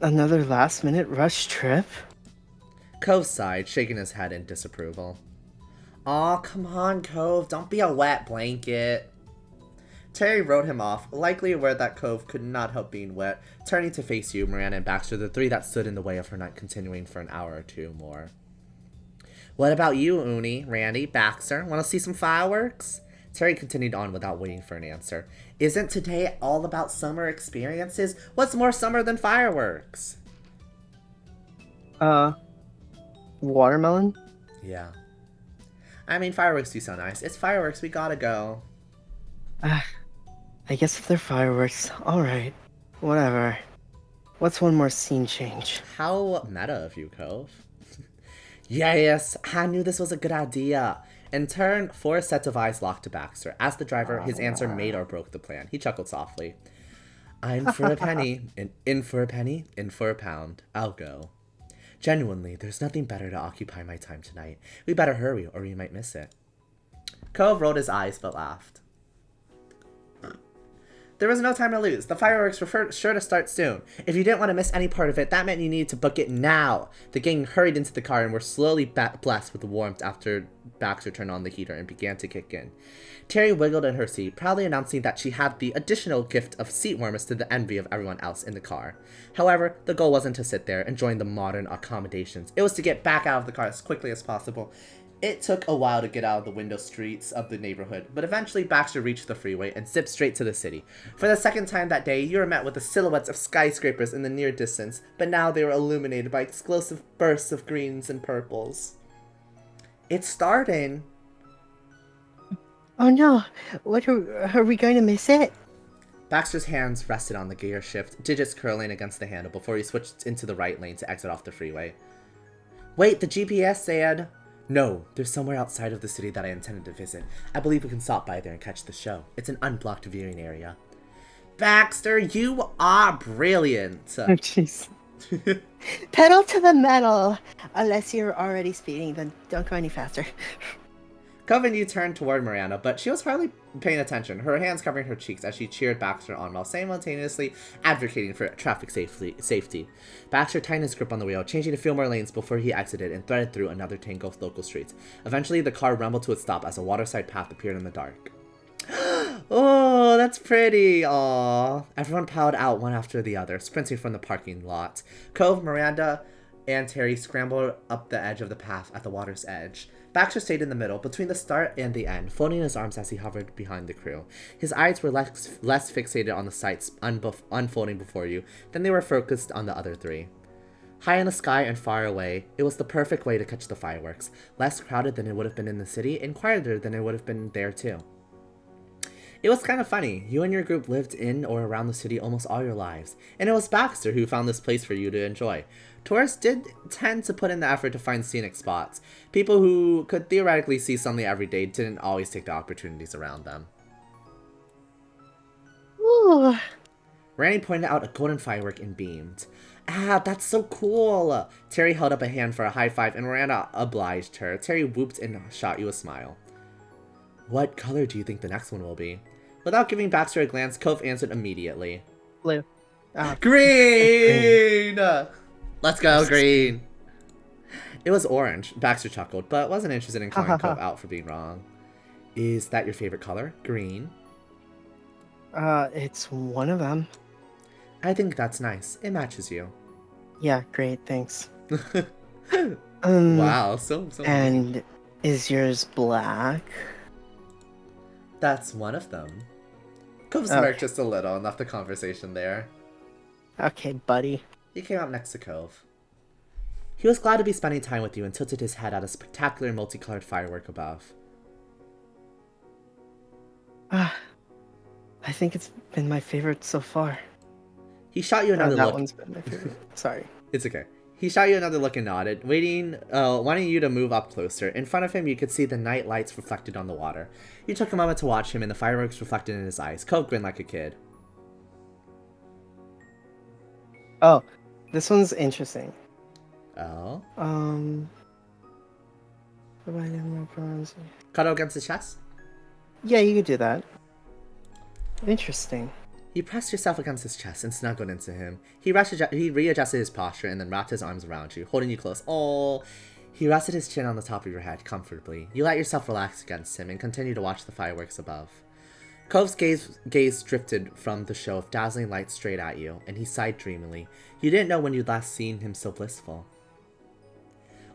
Another last-minute rush trip? Cove sighed, shaking his head in disapproval. Aw, come on, Cove, don't be a wet blanket. Terry wrote him off, likely aware that Cove could not help being wet, turning to face you, Miranda and Baxter, the 3 that stood in the way of her night continuing for an hour or 2 more. What about you, Uni, Randy, Baxter? Want to see some fireworks? Terry continued on without waiting for an answer. Isn't today all about summer experiences? What's more summer than fireworks? Watermelon? Yeah. I mean, fireworks do sound nice. It's fireworks, we gotta go. I guess if they're fireworks, alright. Whatever. What's one more scene change? How meta of you, Cove. Yes, I knew this was a good idea. In turn, 4 sets of eyes locked to Baxter. As the driver, his answer made or broke the plan. He chuckled softly. I'm for a penny, and in for a penny, in for a pound. I'll go. Genuinely, there's nothing better to occupy my time tonight. We better hurry, or we might miss it. Cove rolled his eyes, but laughed. There was no time to lose. The fireworks were sure to start soon. If you didn't want to miss any part of it, that meant you needed to book it now. The gang hurried into the car and were slowly blessed with the warmth after Baxter turned on the heater and began to kick in. Terry wiggled in her seat, proudly announcing that she had the additional gift of seat warmers to the envy of everyone else in the car. However, the goal wasn't to sit there enjoying the modern accommodations. It was to get back out of the car as quickly as possible. It took a while to get out of the window streets of the neighborhood, but eventually Baxter reached the freeway and zipped straight to the city. For the second time that day, you were met with the silhouettes of skyscrapers in the near distance, but now they were illuminated by explosive bursts of greens and purples. It's starting. Oh no, what are we going to miss it? Baxter's hands rested on the gear shift, digits curling against the handle before he switched into the right lane to exit off the freeway. Wait, the GPS said... No, there's somewhere outside of the city that I intended to visit. I believe we can stop by there and catch the show. It's an unblocked viewing area. Baxter, you are brilliant! Oh, jeez. Pedal to the metal! Unless you're already speeding, then don't go any faster. Cove and you turned toward Miranda, but she was hardly paying attention, her hands covering her cheeks as she cheered Baxter on while simultaneously advocating for traffic safety. Baxter tightened his grip on the wheel, changing to Fillmore lanes before he exited and threaded through another tangle of local streets. Eventually, the car rumbled to a stop as a waterside path appeared in the dark. Oh, that's pretty. Aww. Everyone piled out one after the other, sprinting from the parking lot. Cove, Miranda, and Terry scrambled up the edge of the path at the water's edge. Baxter stayed in the middle, between the start and the end, folding his arms as he hovered behind the crew. His eyes were less fixated on the sights unfolding before you than they were focused on the other 3. High in the sky and far away, it was the perfect way to catch the fireworks, less crowded than it would have been in the city, and quieter than it would have been there too. It was kind of funny. You and your group lived in or around the city almost all your lives, and it was Baxter who found this place for you to enjoy. Tourists did tend to put in the effort to find scenic spots. People who could theoretically see something every day didn't always take the opportunities around them. Ooh. Randy pointed out a golden firework and beamed. Ah, that's so cool! Terry held up a hand for a high five and Miranda obliged her. Terry whooped and shot you a smile. What color do you think the next one will be? Without giving Baxter a glance, Cove answered immediately. Blue. Green! Let's go, green! It was orange, Baxter chuckled, but wasn't interested in calling Cove out for being wrong. Is that your favorite color? Green? It's one of them. I think that's nice. It matches you. Yeah, great, thanks. Wow, so and is yours black? That's one of them. Cove smirked just a little and left the conversation there. Okay, buddy. He came up next to Cove. He was glad to be spending time with you and tilted his head at a spectacular multicolored firework above. I think it's been my favorite so far. He shot you another that look. one's been my favorite. Sorry. It's okay. He shot you another look and nodded, wanting you to move up closer. In front of him, you could see the night lights reflected on the water. You took a moment to watch him, and the fireworks reflected in his eyes. Cove grinned like a kid. Oh, this one's interesting. Oh. Um, provided more bronze. Cuddle against his chest? Yeah, you could do that. Interesting. You pressed yourself against his chest and snuggled into him. He readjusted his posture and then wrapped his arms around you, holding you close. Oh, he rested his chin on the top of your head comfortably. You let yourself relax against him and continued to watch the fireworks above. Cove's gaze drifted from the show of dazzling lights straight at you, and he sighed dreamily. You didn't know when you'd last seen him so blissful.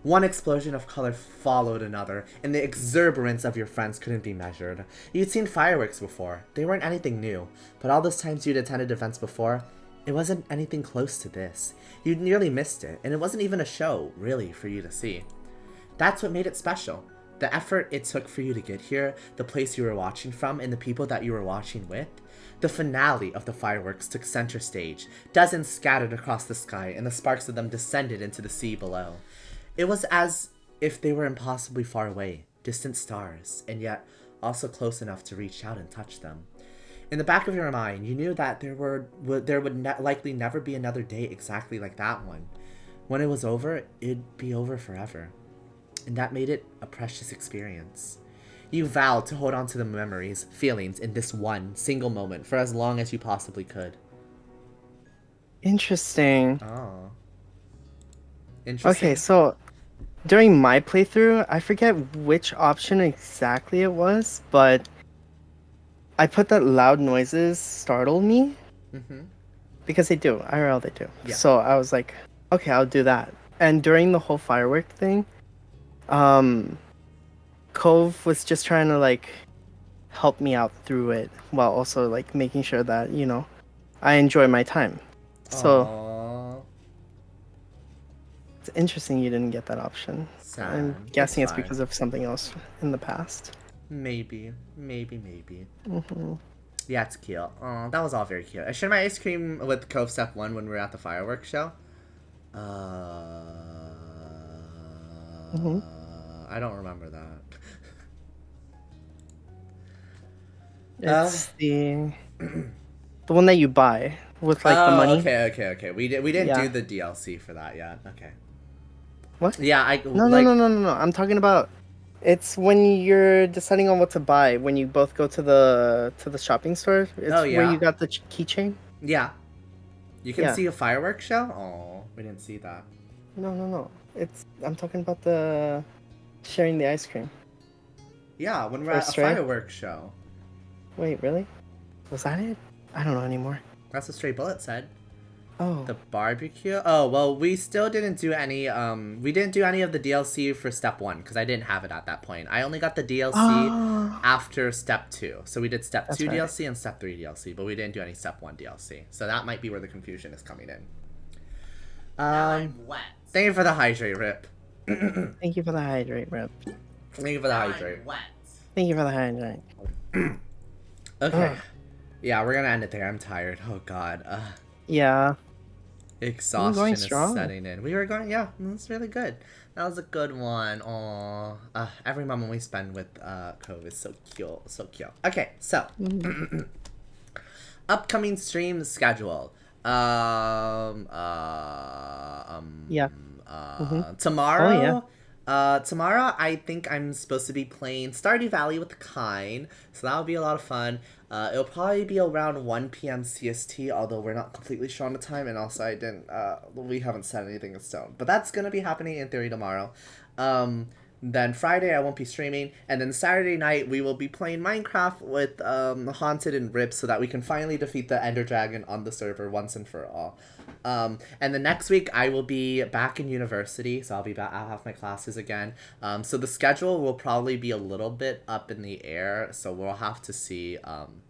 One explosion of color followed another, and the exuberance of your friends couldn't be measured. You'd seen fireworks before. They weren't anything new, but all those times you'd attended events before, it wasn't anything close to this. You'd nearly missed it, and it wasn't even a show, really, for you to see. That's what made it special. The effort it took for you to get here, the place you were watching from, and the people that you were watching with. The finale of the fireworks took center stage. Dozens scattered across the sky, and the sparks of them descended into the sea below. It was as if they were impossibly far away, distant stars, and yet also close enough to reach out and touch them. In the back of your mind, you knew that there would likely never be another day exactly like that one. When it was over, it'd be over forever. And that made it a precious experience. You vowed to hold on to the memories, feelings in this one single moment for as long as you possibly could. Interesting. Oh. Interesting. Okay, so during my playthrough, I forget which option exactly it was, but I put that loud noises startle me Mm-hmm. because they do. IRL, they do. Yeah. So I was like, okay, I'll do that. And during the whole firework thing, Cove was just trying to like help me out through it while also like making sure that, I enjoy my time. So Aww. it's interesting you didn't get that option. Sad. I'm guessing it's fine. because of something else in the past. Maybe. Mm-hmm. Yeah, it's cute. Oh, that was all very cute. I shared my ice cream with Cove Step 1 when we were at the fireworks show. Mm-hmm. I don't remember that. It's the one that you buy with like the money. Okay. We didn't Yeah. do the DLC for that yet. Okay. What? Yeah, No. I'm talking about it's when you're deciding on what to buy when you both go to the shopping store. It's Oh, where yeah? you got the keychain. Yeah. You can Yeah. see a fireworks show? Oh, we didn't see that. No. I'm talking about the sharing the ice cream. Yeah, when we're For at a Stray? fireworks show. Wait, really? Was that it? I don't know anymore. That's what Stray Bullet said. Oh. The barbecue? Oh, well, we still didn't do any, we didn't do any of the DLC for Step 1, because I didn't have it at that point. I only got the DLC Oh. after Step 2. So we did Step That's 2 right. DLC and Step 3 DLC, but we didn't do any Step 1 DLC. So that might be where the confusion is coming in. I'm wet. Thank you for the hydrate, Rip. Thank you for the hydrate, Rip. Thank you for the hydrate. I'm wet. Thank you for the hydrate. Okay. Ugh. Yeah, we're gonna end it there. I'm tired. Oh, God. Yeah. Exhaustion is strong. setting in. We were going, yeah, it was really good. That was a good one. Aww. Every moment we spend with Cove is so cute. So cute. Okay, so. Upcoming stream schedule. Yeah. Tomorrow. Oh, Tomorrow I think I'm supposed to be playing Stardew Valley with Kine, so that'll be a lot of fun. It'll probably be around 1 p.m. CST, although we're not completely sure on the time, and also we haven't set anything in stone. But that's gonna be happening in theory tomorrow. Then Friday I won't be streaming, and then Saturday night we will be playing Minecraft with Haunted and Rip so that we can finally defeat the Ender Dragon on the server once and for all. And the next week I will be back in university, so I'll be back. I'll have my classes again. So the schedule will probably be a little bit up in the air, so we'll have to see. I'm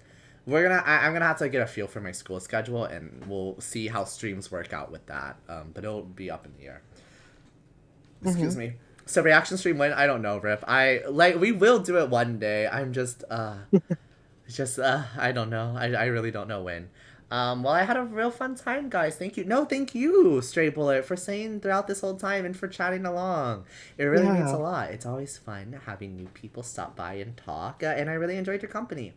gonna have to get a feel for my school schedule, and we'll see how streams work out with that. But it'll be up in the air. Excuse me. So reaction stream when? I don't know, Rip. We will do it one day. I'm just I don't know. I really don't know when. Well, I had a real fun time, guys. Thank you. No, thank you, Stray Bullet, for staying throughout this whole time and for chatting along. It really means a lot. It's always fun having new people stop by and talk, and I really enjoyed your company.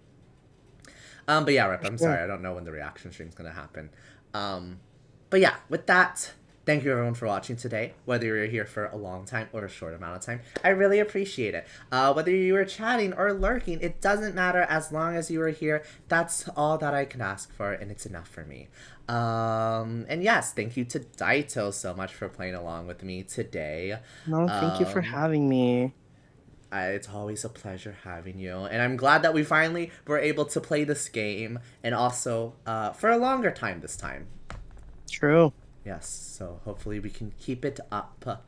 But yeah, Rip, I'm sorry. I don't know when the reaction stream's gonna happen. But But yeah, with that, thank you everyone for watching today. Whether you're here for a long time or a short amount of time, I really appreciate it. Whether you were chatting or lurking, it doesn't matter as long as you were here. That's all that I can ask for, and it's enough for me. And yes, thank you to Daito so much for playing along with me today. No, thank you for having me. It's always a pleasure having you, and I'm glad that we finally were able to play this game, and also for a longer time this time. True. Yes, so hopefully we can keep it up.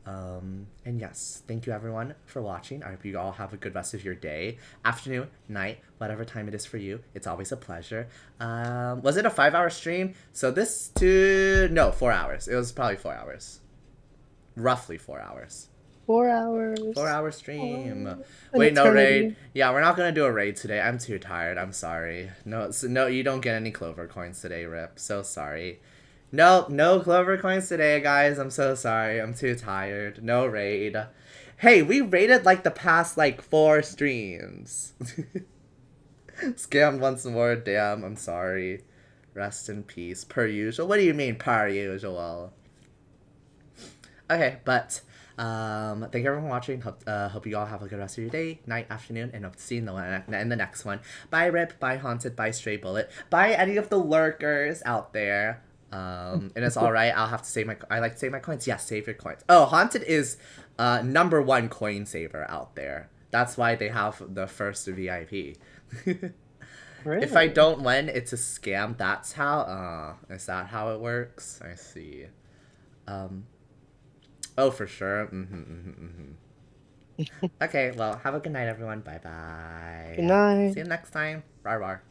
And yes, thank you everyone for watching. I hope you all have a good rest of your day, afternoon, night, whatever time it is for you. It's always a pleasure. Was it a 5-hour stream? So no, 4 hours. It was probably 4 hours. Roughly 4 hours. 4 hours. 4-hour stream. Oh, Wait, no raid. Yeah, we're not gonna do a raid today. I'm too tired. I'm sorry. No, you don't get any clover coins today, Rip. So sorry. No clover coins today, guys. I'm so sorry. I'm too tired. No raid. Hey, we raided like the past like 4 streams. Scammed once more. Damn, I'm sorry. Rest in peace. Per usual. What do you mean per usual? Okay, but thank you everyone for watching. Hope you all have a good rest of your day, night, afternoon, and hope to see you in the next one. Bye Rip, bye Haunted, bye Stray Bullet, bye any of the lurkers out there. And it's alright, I'll have to save I like to save my coins. Yes, save your coins. Oh, Haunted is #1 coin saver out there. That's why they have the first VIP. Really? If I don't win, it's a scam. That's how, is that how it works? I see. Oh, for sure. Okay, well, have a good night, everyone. Bye-bye. Good night. See you next time. Rar rar.